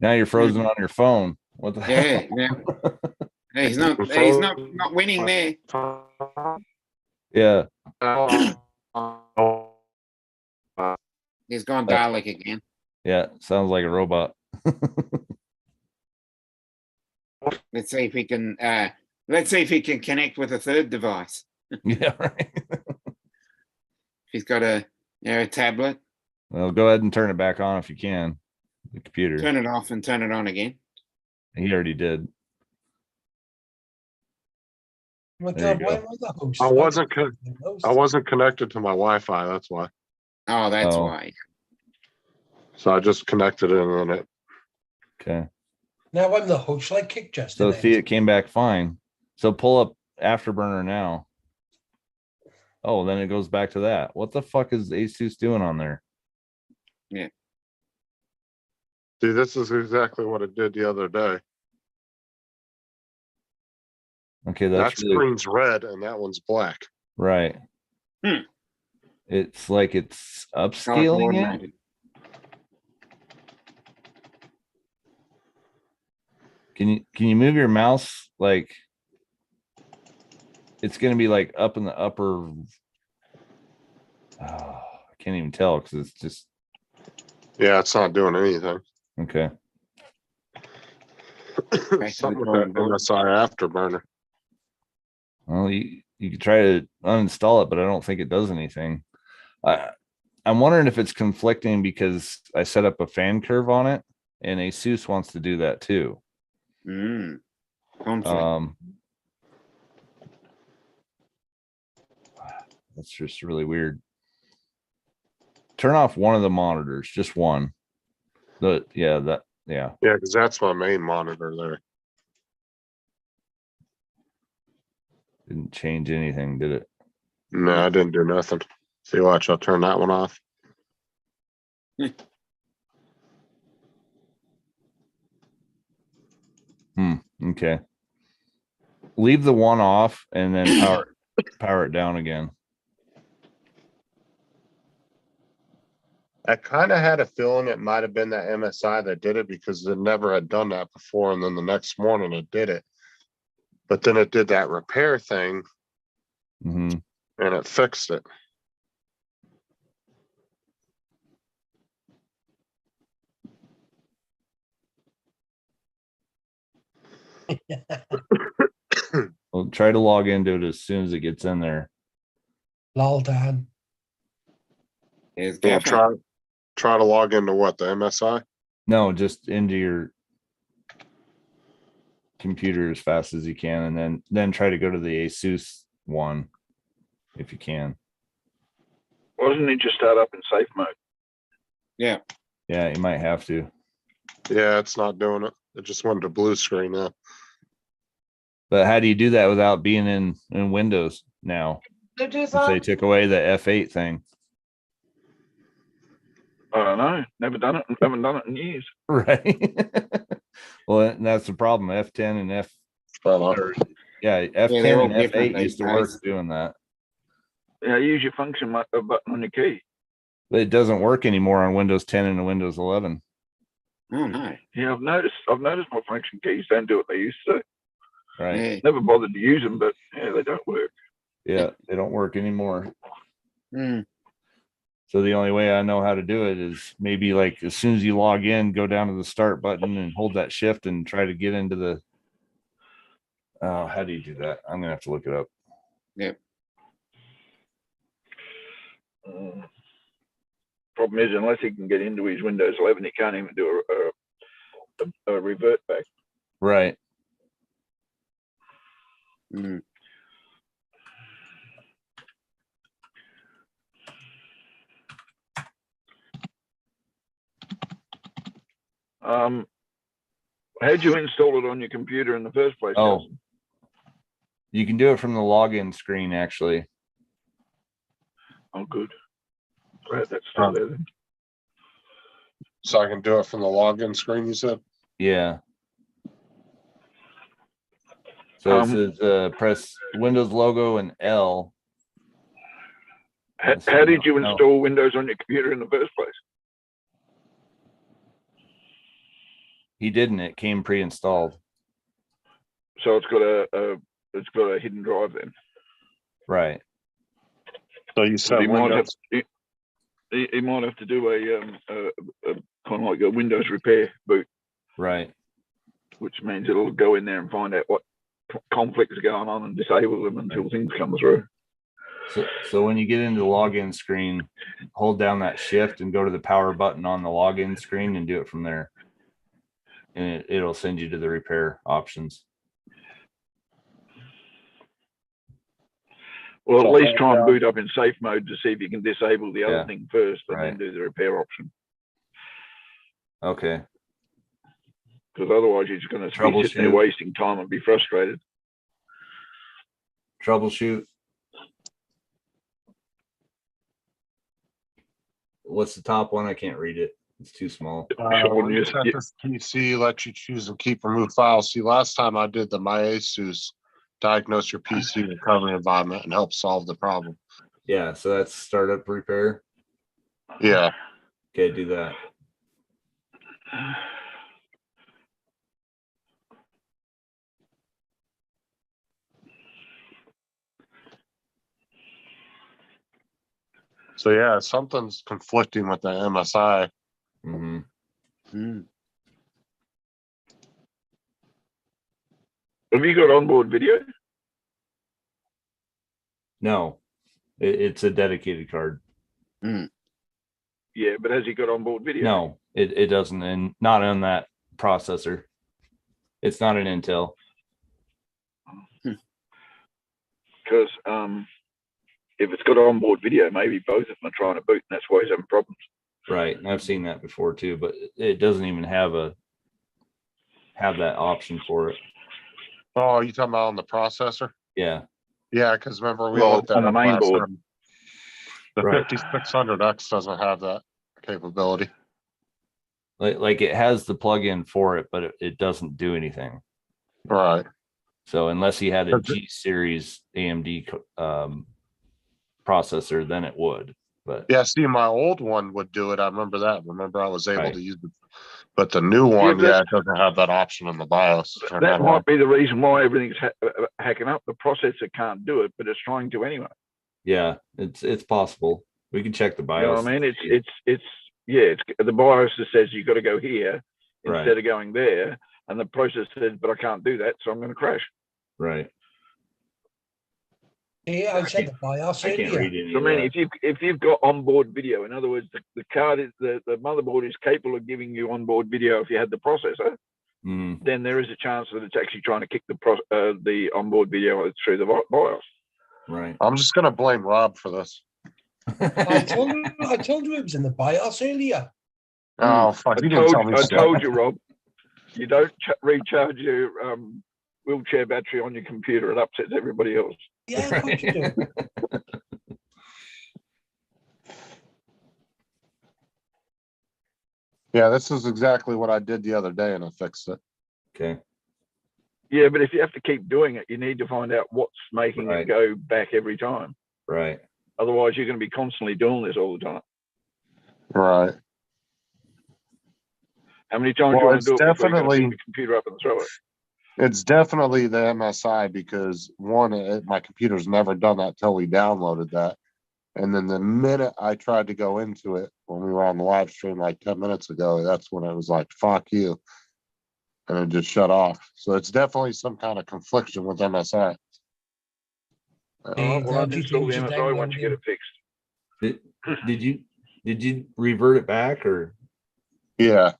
now you're frozen on your phone. What the Yeah, hell? yeah. Hey, he's not winning there. Yeah. He's gone Dalek again. Yeah. Sounds like a robot. Let's see if he can connect with a third device. Yeah, right. If he's got a tablet, Well, go ahead and turn it back on if you can. The computer. turn it off and turn it on again. He already did. My There God, you why go. am I the host? I wasn't connected to my Wi-Fi. That's why. Oh, that's Oh. why. So I just connected it and then it. Okay. Now I'm the host. Shall I kick Justin So out? see, it came back fine. So pull up Afterburner now. Oh, then it goes back to that. What the fuck is Asus doing on there? See, this is exactly what it did the other day. Okay, That that's really screen's red and that one's black. right. Hmm. It's like it's Oh, it's upscaling it. automated. Can you move your mouse like it's gonna be like up in the upper I can't even tell because it's just Yeah, it's not doing anything. okay. Something with drawing that board. MSI afterburner. Well, you could try to uninstall it, but I don't think it does anything. I'm wondering if it's conflicting because I set up a fan curve on it, and Asus wants to do that too. Conflict. That's just really weird. Turn off one of the monitors, just one. Yeah. Yeah, because that's my main monitor there. Didn't change anything, did it? No, I didn't do nothing. See, watch, I'll turn that one off. Okay. Leave the one off and then power it down again. I kind of had a feeling it might have been that MSI that did it because it never had done that before. And then the next morning it did it. But then it did that repair thing Hmm. and it fixed it. Well, try to log into it as soon as it gets in there. Lol, Dan. There's Yeah, Gaffer. try to log into what, the MSI? No, just into your computer as fast as you can, and then try to go to the Asus one if you can. Wasn't it just start up in safe mode? Yeah. Yeah, you might have to. Yeah, it's not doing it. It just went to blue screen now. But how do you do that without being in Windows now? If they took away the F8 thing. I don't know. Never done it. Haven't done it in years. Right. Well, that's the problem. F10 and or, yeah, F10 they're all and different F8 these used to work days. doing that. Yeah, use your function button on your key. But it doesn't work anymore on Windows 10 and Windows 11. Oh no. Yeah, I've noticed my function keys don't do what they used to. Right. Yeah. Never bothered to use them, but yeah, they don't work. Yeah, they don't work anymore. Hmm. So the only way I know how to do it is maybe like as soon as you log in, go down to the start button and hold that shift and try to get into the. How do you do that? I'm gonna have to look it up. Yep. Problem is, unless he can get into his Windows 11, he can't even do a revert back. Right. Hmm. How'd you install it on your computer in the first place? Oh, Justin? you can do it from the login screen actually. Oh, good. Glad that's still there then. So I can do it from the login screen, you said? Yeah. So it says press Windows logo and L. How did you No. install Windows on your computer in the first place? He didn't. It came pre-installed. So it's got a hidden drive then. Right. So you said He might have Windows. he might have to do a kind of like a Windows repair boot, Right. which means it'll go in there and find out what conflicts are going on and disable them until things come through. So when you get into the login screen, hold down that shift and go to the power button on the login screen and do it from there. And it'll send you to the repair options. Well, So at least hold try and down- boot up in safe mode to see if you can disable the other Yeah, thing first and right. then do the repair option. Okay. Because otherwise you're just going to be sitting there Troubleshoot. wasting time and be frustrated. Troubleshoot. what's the top one? I can't read it. It's too small. Sean, When you yes, set yeah. this PC, let you choose and keep remove files. See, last time I did the MyASUS diagnose your PC recovery environment and help solve the problem. Yeah, so that's startup repair. Yeah, Okay, do that. so yeah, something's conflicting with the MSI. Hmm. Have you got onboard video? No, it's a dedicated card. Yeah, but has he got onboard video? No, it doesn't, and not on that processor. It's not an Intel. Because if it's got onboard video, maybe both of them are trying to boot, and that's why he's having problems. Right, and I've seen that before too, but it doesn't even have that option for it. Oh, you talking about on the processor? Yeah, Yeah, because remember we Well, looked at on the it main last board. time. The Right. 5600X doesn't have that capability. like it has the plug-in for it, but it doesn't do anything. Right. So unless he had a Does it- G series AMD processor, then it would. But Yeah, see, my old one would do it. I remember that. Remember, I was able Right. to use it. But the new one, but yeah, it doesn't have that option in the BIOS. to turn That that on. might be the reason why everything's hacking up. The processor can't do it, but it's trying to anyway. yeah, it's possible. We can check the You BIOS. know what I mean? and see. It's the BIOS that says you've got to go here Right. instead of going there, and the processor says, "But I can't do that, so I'm going to crash." Right. Yeah, I said the BIOS I can't earlier. read any So I of mean, that. if you've got onboard video, in other words, the card is the motherboard is capable of giving you onboard video if you had the processor, Mm, then there is a chance that it's actually trying to kick the onboard video through the BIOS. right. I'm just gonna blame Rob for this. I told you it was in the BIOS earlier. Oh, fuck, you didn't tell me. I shit. told you, Rob, you don't recharge your wheelchair battery on your computer. It upsets everybody else. Yeah, of course you do. Yeah, this is exactly what I did the other day and I fixed it. Okay. Yeah, but if you have to keep doing it, you need to find out what's making Right. it go back every time. Right. Otherwise, you're going to be constantly doing this all the time. Right. How many times Well, do you want it's to do it before you definitely- pick the computer up and throw it? It's definitely the MSI because one, my computer's never done that till we downloaded that. And then the minute I tried to go into it when we were on the live stream like 10 minutes ago, that's when it was like, fuck you. And it just shut off. So it's definitely some kind of confliction with MSI. All Hey, right, well, I'll dodgy install the things are MSI once you get it downloading. fixed. Did you revert it back, or Yeah.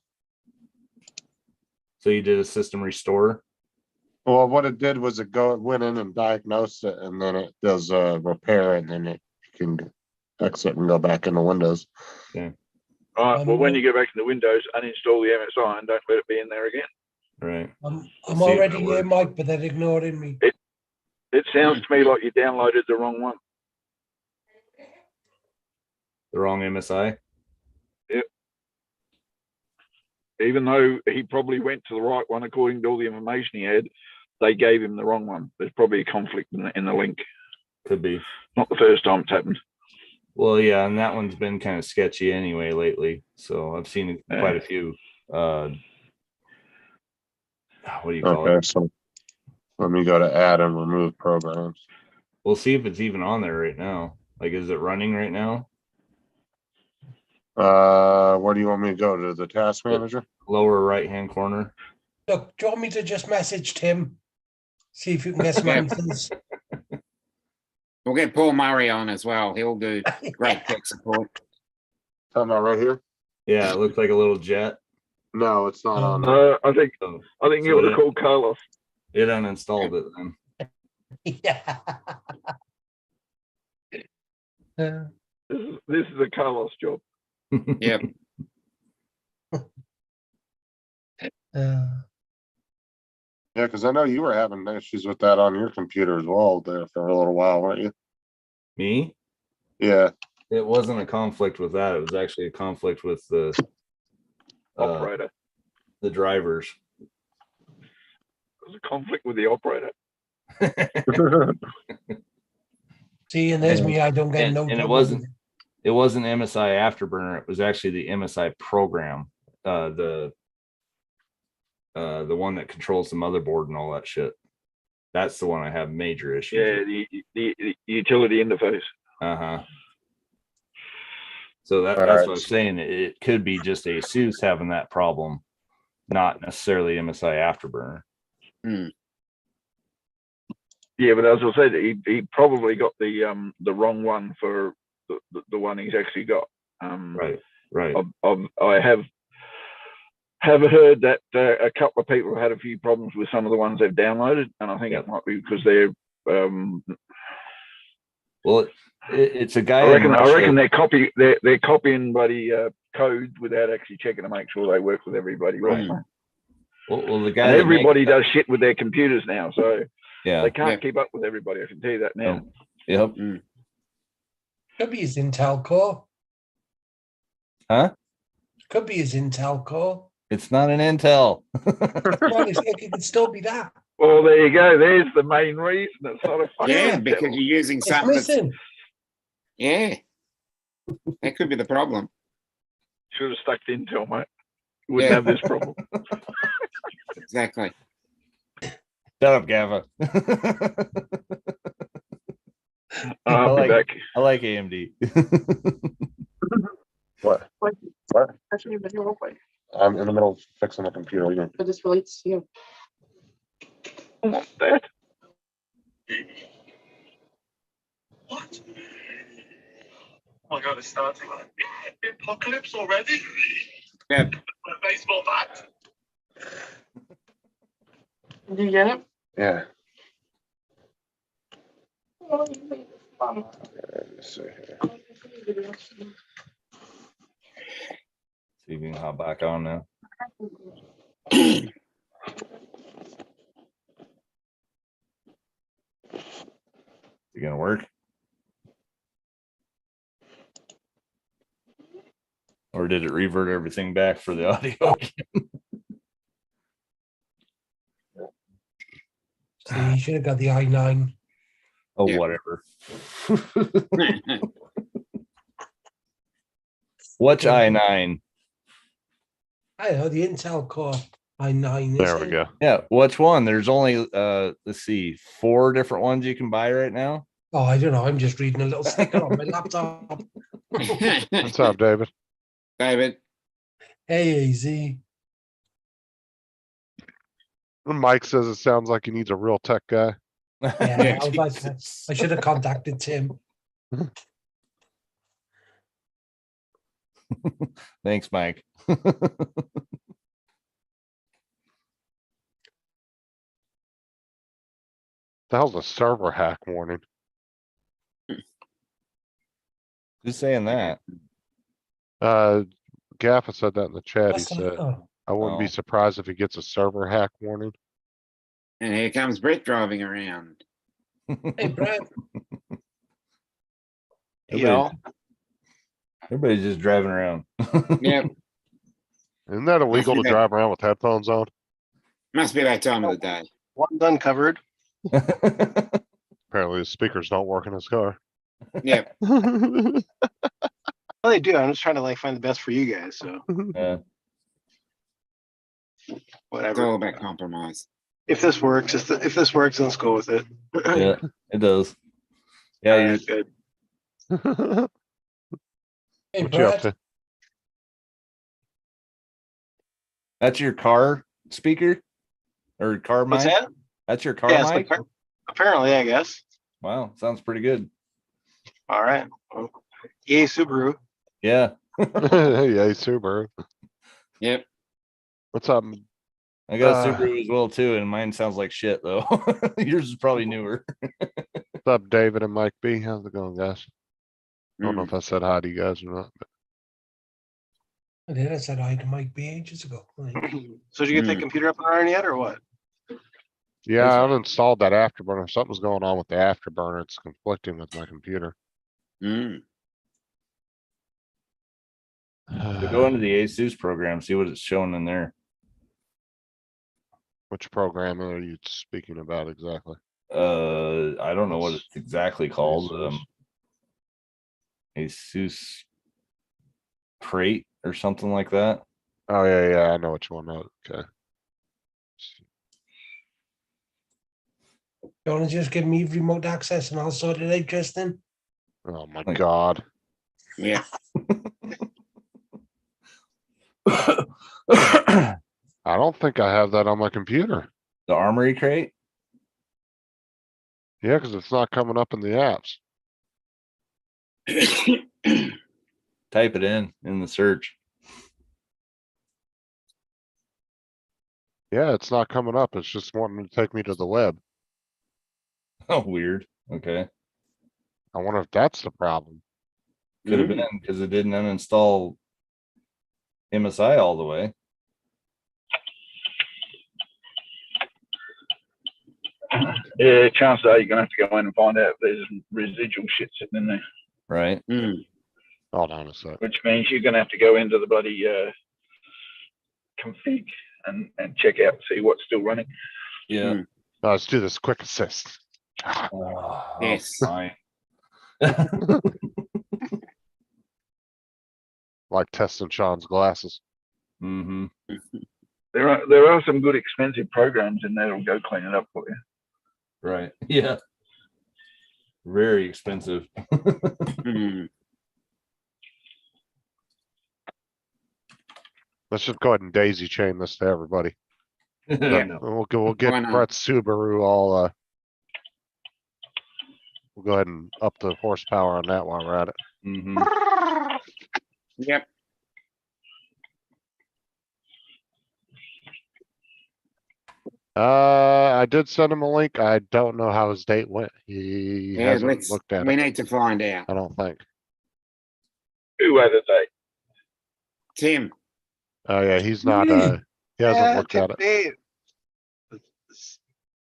so you did a system restore? Well, what it did was it went in and diagnosed it, and then it does repair, and then it can exit and go back into Windows. All right, well, when you go back into Windows, uninstall the MSI and don't let it be in there again. Right. I'm See if already that here, works. Mike, but they're ignoring me. It sounds to me like you downloaded the wrong one. The wrong MSI. Even though he probably went to the right one according to all the information he had, they gave him the wrong one. There's probably a conflict in the link. Could be. Not the first time it's happened. Well, yeah, and that one's been kind of sketchy anyway lately. So I've seen quite a few. What do you call Okay, it? so let me go to add and remove programs. We'll see if it's even on there right now. Like, is it running right now? Where do you want me to go to the task manager? Lower right hand corner. Look, do you want me to just message Tim? See if you can get some answers. We'll get Paul Murray on as well. He'll do great tech support. Talking about right here? Yeah, it looks like a little jet. No, it's not on there. I think So you would have called Carlos. it uninstalled it then. Yeah. This is a Carlos job. Yep. Yeah, because I know you were having issues with that on your computer as well there for a little while, weren't you? Me? Yeah. It wasn't a conflict with that. It was actually a conflict with the Operator. the drivers. There's a conflict with the operator. See, and there's me, I don't get And no. it trouble wasn't with it wasn't MSI Afterburner. It was actually the MSI program. The one that controls the motherboard and all that shit. That's the one I have major issues Yeah, with. the utility interface. Uh-huh. So that's Alright. what I'm saying. It could be just ASUS having that problem, not necessarily MSI Afterburner. Yeah, but as I said, he probably got the wrong one for the one he's actually got. Right. I have heard that a couple of people have had a few problems with some of the ones they've downloaded, and I think Yep. it might be because they're. Well, it's a guy. I reckon in they're Russia. they're copying bloody code without actually checking to make sure they work with everybody right. Right. Well, the guy. And that everybody makes that- does shit with their computers now, so Yeah. they can't Yeah. keep up with everybody. I can tell you that now. Yep. Could be his Intel core. Huh? Could be his Intel core. It's not an Intel. Well, it could still be that. Well, there you go. There's the main reason. It's not a fucking Yeah, Intel. because you're using It's something that's, missing. yeah. That could be the problem. Should have stuck to Intel, mate. Wouldn't Yeah. have this problem. Exactly. Shut up, Gava. I'll like- be back. I like AMD. What? What? Actually, video real quick, I'm in the middle of fixing the computer. What do you mean? but this relates to you. What's that? What? Oh my god, it's starting. Apocalypse already? Yeah. My baseball bat. Did you get it? Yeah. Oh, you made this fun. Let me see here. See if you can hop back on now. You gonna work? Or did it revert everything back for the audio? See, you should have got the i9. Oh, Yeah. whatever. Which i9? I know the Intel core i9. There we go. Yeah, which one? There's only let's see, 4 different ones you can buy right now. Oh, I don't know. I'm just reading a little sticker on my laptop. What's up, David? David, AAZ. Mike says it sounds like he needs a real tech guy. Yeah, I was like, I should have contacted Tim. Thanks, Mike. The hell's a server hack warning? Who's saying that? Gaffa said that in the chat. He What's that? said, Oh, I wouldn't be Oh. surprised if he gets a server hack warning. and here comes Brett driving around. hey, Brad. Everybody's just driving around. Yep, Isn't that illegal to Okay. drive around with headphones on? must be that time of the day. One's uncovered. Apparently the speakers don't work in his car. Yep, Well, they do. I'm just trying to like find the best for you guys. So Yeah. it's whatever. all about compromise. If this works, if this works, then let's go with it. Yeah, it does. Yeah, All you right, good. What Hey, you up Brad. to? that's your car speaker or car mic? What's that? That's your car Yeah, it's my mic? car. Apparently, I guess. Wow, sounds pretty good. All right. Well, yay, Subaru. Yeah, Yeah, Subaru. Yep, What's up? I got a Uh, Subaru as well too, and mine sounds like shit though. Yours is probably newer. What's up, David and Mike B? How's it going, guys? I don't know Mm. if I said hi to you guys or not. But I did. I said hi to Mike B ages ago. Like, So did you get that Hmm. computer up and running yet, or what? yeah, I've installed that afterburner. Something's going on with the afterburner. It's conflicting with my computer. Mm. So go into the ASUS program, see what it's showing in there. Which program are you speaking about exactly? I don't know what it's exactly called. ASUS. ASUS Crate or something like that. Oh, yeah, yeah, I know which one. Okay. You want to just give me remote access and I'll sort it out, Justin? Oh, my Like- God. Yeah. The I don't think I have that on my computer. Armory Crate. Yeah, because it's not coming up in the apps. Type it in the search. Yeah, it's not coming up. It's just wanting to take me to the web. Oh, weird. Okay. I wonder if that's the problem. Could have been because it didn't uninstall MSI all the way. Yeah, chances are you're gonna have to go in and find out if there's residual shit sitting in there, Right. Mm. Hold on a sec. which means you're gonna have to go into the bloody config and check out and see what's still running. Yeah. Hmm. Oh, let's do this quick assist. Oh, Yes. fine. Like testing Sean's glasses. Mm-hmm. There are some good expensive programs in there that'll go clean it up for you. Right. Yeah. Very expensive. Mm. Let's just go ahead and daisy chain this to everybody. Yeah. We'll Why get not? Brett Subaru all, we'll go ahead and up the horsepower on that while we're at it. Mm-hmm. Yep. I did send him a link. I don't know how his date went. He Yeah, hasn't looked at we it. need to find out. I don't think. Who had a date? Tim. Oh, yeah, he's not, Really? he hasn't Yeah, looked at it. Dave.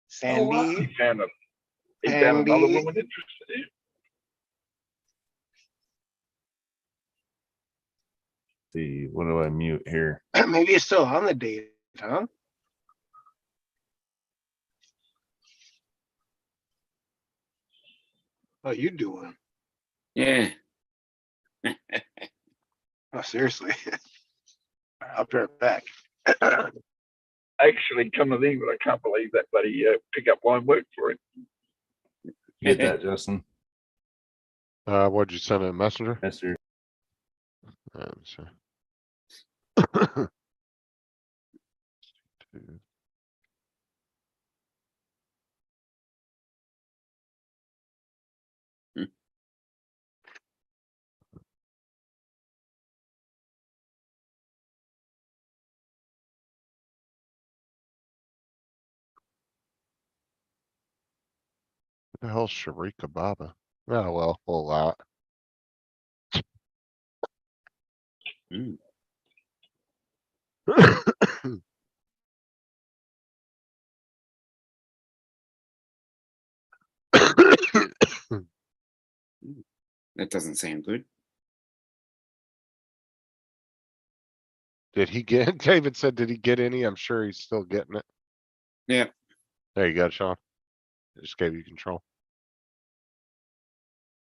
Sandy. He found another Andy. woman interested in. See, what do I mute here? Maybe it's still on the date, huh? What you doing? Yeah. Oh, seriously. I'll be right back. Actually, come to think, but I can't believe that bloody pickup line worked for him. You get that, Justin? What'd you send in a messenger? Yes, sir. Let me see. Who the hell's Sharika Baba? Oh, well, we'll allow Mm. it. That doesn't sound good. Did he get, David said, did he get any? I'm sure he's still getting it. Yeah. There you go, Sean. I just gave you control.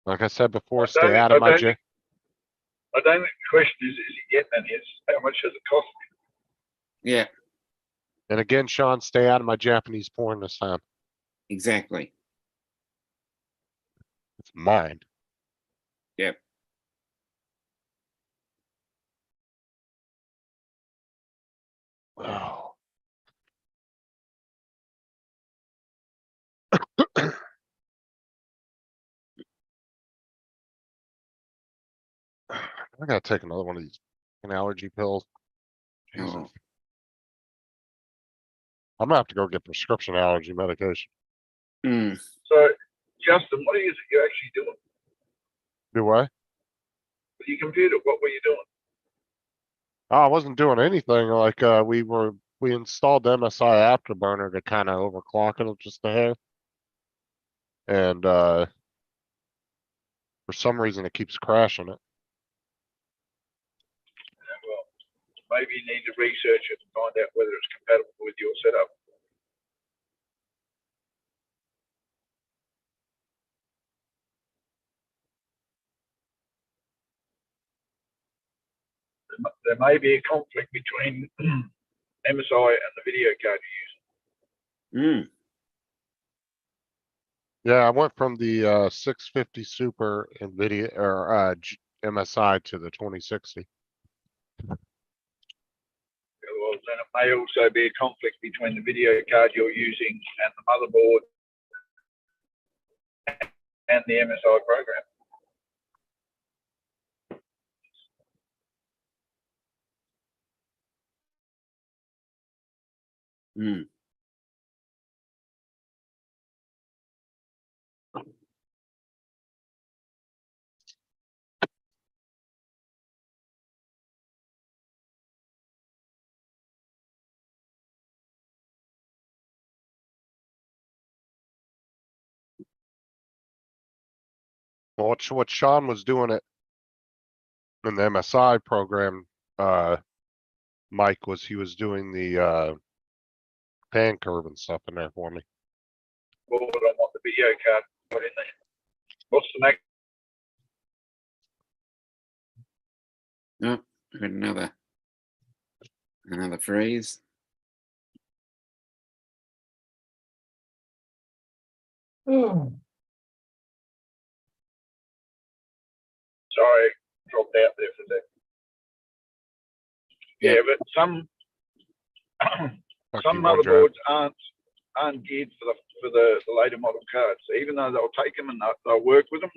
Like I said before, stay out of my jet. I don't think the question is he getting any? It's how much does it cost me? Yeah, And again, Sean, stay out of my Japanese porn this time. exactly. It's mine. Yep. Wow. I gotta take another one of these fucking allergy pills. Jesus. Oh. I'm gonna have to go get prescription allergy medication. Mm. So, Justin, what is it you're actually doing Do I? with your computer? What were you doing? Oh, I wasn't doing anything. Like, we installed MSI Afterburner to kind of overclock it just a hair. And, for some reason it keeps crashing it. maybe you need to research it and find out whether it's compatible with your setup. There may be a conflict between MSI and the video card you're using. Mm, Yeah, I went from the 650 Super NVIDIA or MSI to the 2060. Well, then it may also be a conflict between the video card you're using and the motherboard and the MSI program. mm. Well, what Sean was doing it in the MSI program, Mike, was he was doing the pan curve and stuff in there for me. Board on what the video card put in there. What's the next? Oh, I heard another phrase. Sorry, dropped out there for a second. Yeah, Yeah. but some Fuck some you, OneDrive. motherboards aren't geared for the later model cards. So even though they'll take them and they'll work with them,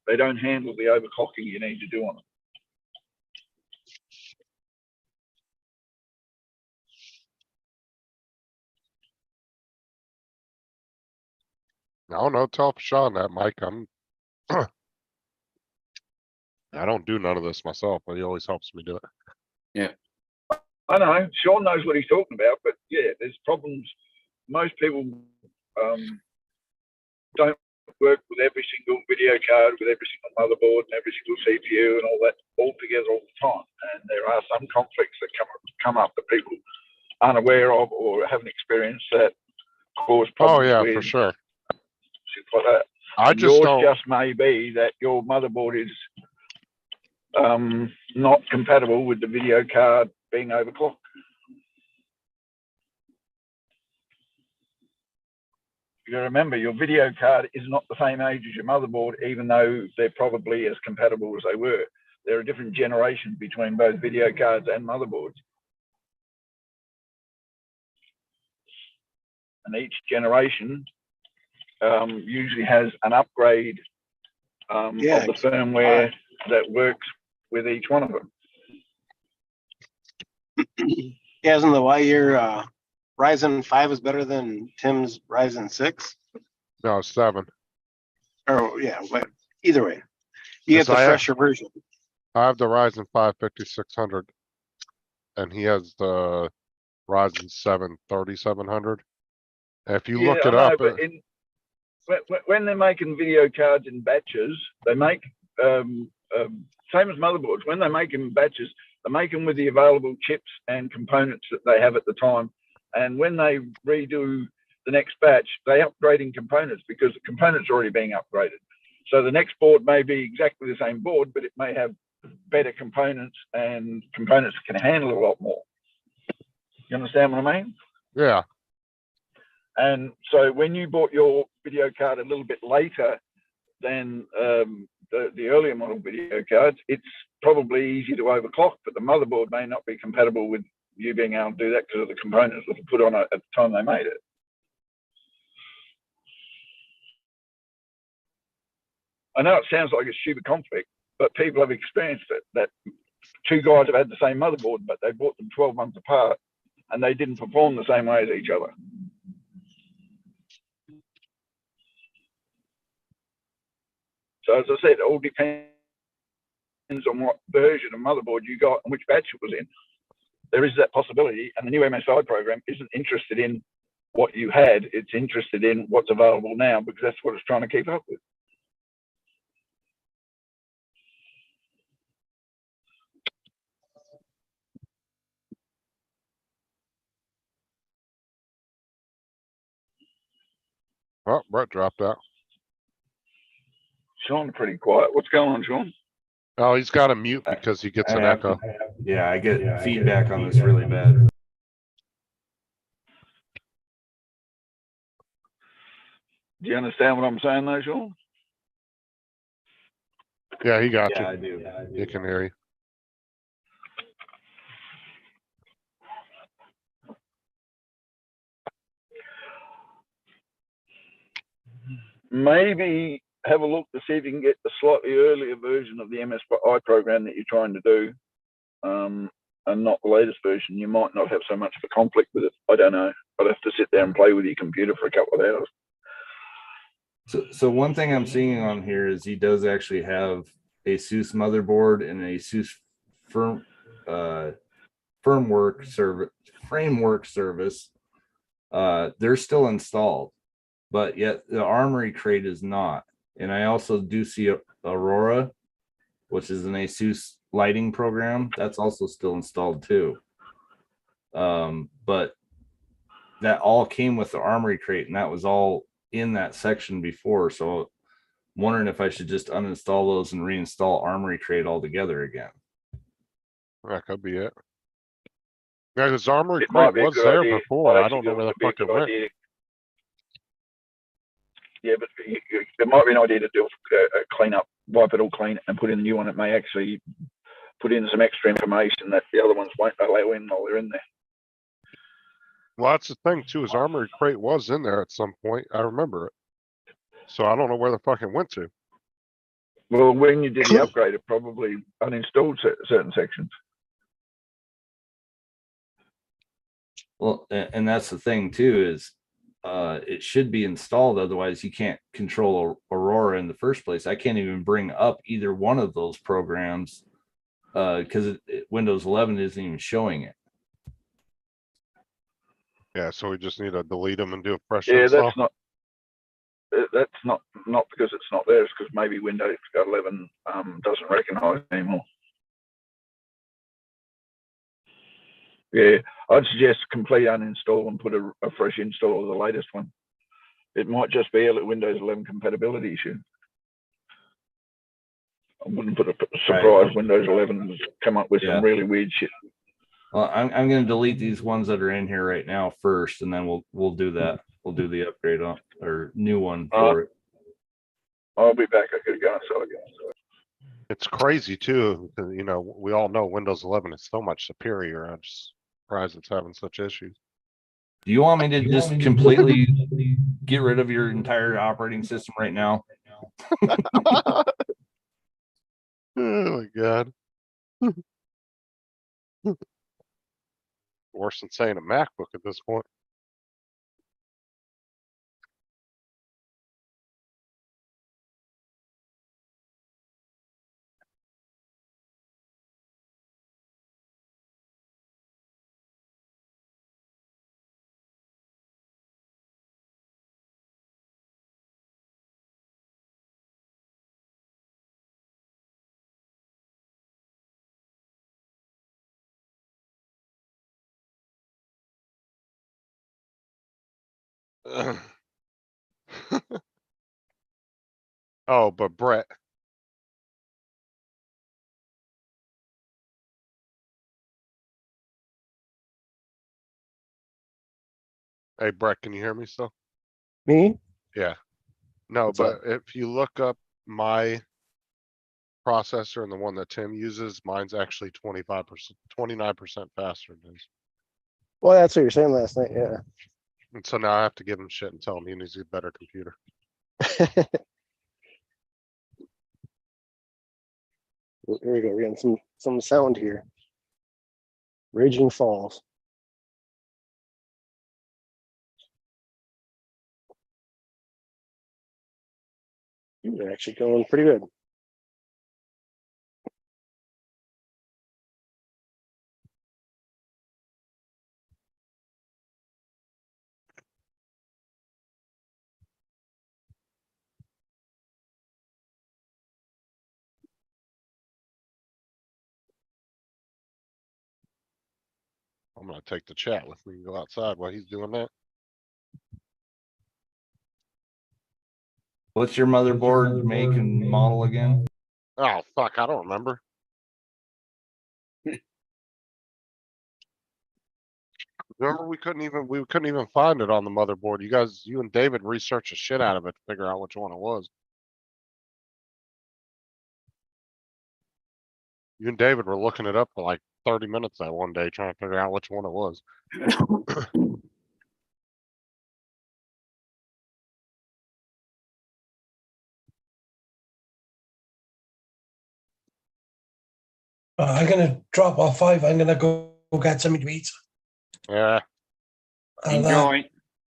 they don't handle the overclocking you need to do on them. No, tell Sean that, Mike. I don't do none of this myself, but he always helps me do it. I know Sean knows what he's talking about, but yeah, there's problems. Most people don't work with every single video card, with every single motherboard and every single CPU and all that all together all the time. And there are some conflicts that come up that people aren't aware of or haven't experienced that cause Oh problems yeah, with for sure. shit like that. I And just yours don't. just may be that your motherboard is not compatible with the video card being overclocked. You gotta remember, your video card is not the same age as your motherboard, even though they're probably as compatible as they were. There are different generations between both video cards and motherboards. And each generation usually has an upgrade of the firmware that works with each one of them. Yeah, isn't the why your Ryzen 5 is better than Tim's Ryzen 6? No, 7. Or yeah, but either way, you Yes, get the I have- fresher version. I have the Ryzen 5 5600, and he has the Ryzen 7 3700. And if you look I it know, up, but when they're making video cards in batches, they make same as motherboards. When they make them in batches, they make them with the available chips and components that they have at the time. And when they redo the next batch, they upgrading components because the components are already being upgraded. So the next board may be exactly the same board, but it may have better components and components that can handle a lot more. You understand what I mean? yeah, And so when you bought your video card a little bit later than the earlier model video cards, it's probably easy to overclock, but the motherboard may not be compatible with you being able to do that because of the components that were put on it at the time they made it. I know it sounds like a stupid conflict, but people have experienced it, that two guys have had the same motherboard, but they bought them 12 months apart and they didn't perform the same way as each other. So as I said, it all depends on what version of motherboard you got and which batch it was in. There is that possibility, and the new MSI program isn't interested in what you had, it's interested in what's available now because that's what it's trying to keep up with. Oh, Brett dropped out. Sean's pretty quiet. What's going on, Sean? Oh, he's got to mute because he gets an echo. Yeah, I get feedback on this really bad. Do you understand what I'm saying though, Sean? Yeah, he got Yeah, you. I do. He can hear you. Maybe have a look to see if you can get the slightly earlier version of the MSI program that you're trying to do, and not the latest version. You might not have so much of a conflict with it. I don't know. I'd have to sit there and play with your computer for a couple of hours. So one thing I'm seeing on here is he does actually have a SUSE motherboard and a SUSE framework service. They're still installed, but yet the Armory crate is not. And I also do see Aurora, which is an ASUS lighting program. That's also still installed too. But that all came with the Armory crate, and that was all in that section before. So I'm wondering if I should just uninstall those and reinstall Armory crate altogether again. That could be it. Yeah, because Armory It might crate be a was good there idea. before. Well, I don't know where the actually, fuck it it would went. be a good idea. Yeah, but it might be an idea to do a clean up, wipe it all clean, and put in the new one. It may actually put in some extra information that the other ones won't allow in while they're in there. Well, that's the thing too, is Armory crate was in there at some point. I remember it. So I don't know where the fuck it went to. Well, when you did the upgrade, it probably uninstalled certain sections. Well, and that's the thing too, is it should be installed. Otherwise you can't control Aurora in the first place. I can't even bring up either one of those programs because Windows 11 isn't even showing it. Yeah, so we just need to delete them and do a fresh Yeah, install. that's not because it's not there. It's because maybe Windows 11 doesn't recognize it anymore. Yeah, I'd suggest complete uninstall and put a fresh install of the latest one. It might just be a Windows 11 compatibility issue. I wouldn't put a surprise. Right. Windows 11 has come up with some really weird shit. Well, I'm going to delete these ones that are in here right now first, and then we'll do that. We'll do the upgrade on or new one for it. I'll be back. I gotta go outside again. It's crazy too, because, you know, we all know Windows 11 is so much superior. I'm just surprised it's having such issues. Do you want me to just completely get rid of your entire operating system right now? Oh my god. Worse than saying a MacBook at this point. Oh, but Brett. Hey, Brett, can you hear me still? Me? Yeah. No, What's but up? if you look up my processor and the one that Tim uses, mine's actually 25%, 29% faster than his. Well, that's what you were saying last night. Yeah. And so now I have to give him shit and tell him he needs a better computer. Here we go. We're getting some sound here. Raging Falls. You're actually going pretty good. I'm gonna take the chat with me and go outside while he's doing that. What's your motherboard make and model again? Oh, fuck, I don't remember. Remember, we couldn't even find it on the motherboard. You and David researched the shit out of it to figure out which one it was. You and David were looking it up for like 30 minutes that one day trying to figure out which one it was. I'm gonna drop off 5. I'm gonna go get something to eat. Yeah, I'll, Enjoy.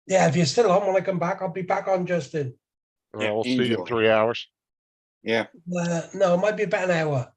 yeah, if you're still on when I come back, I'll be back on Justin. we'll see you in enjoy. 3 hours. Yeah. No, it might be about an hour.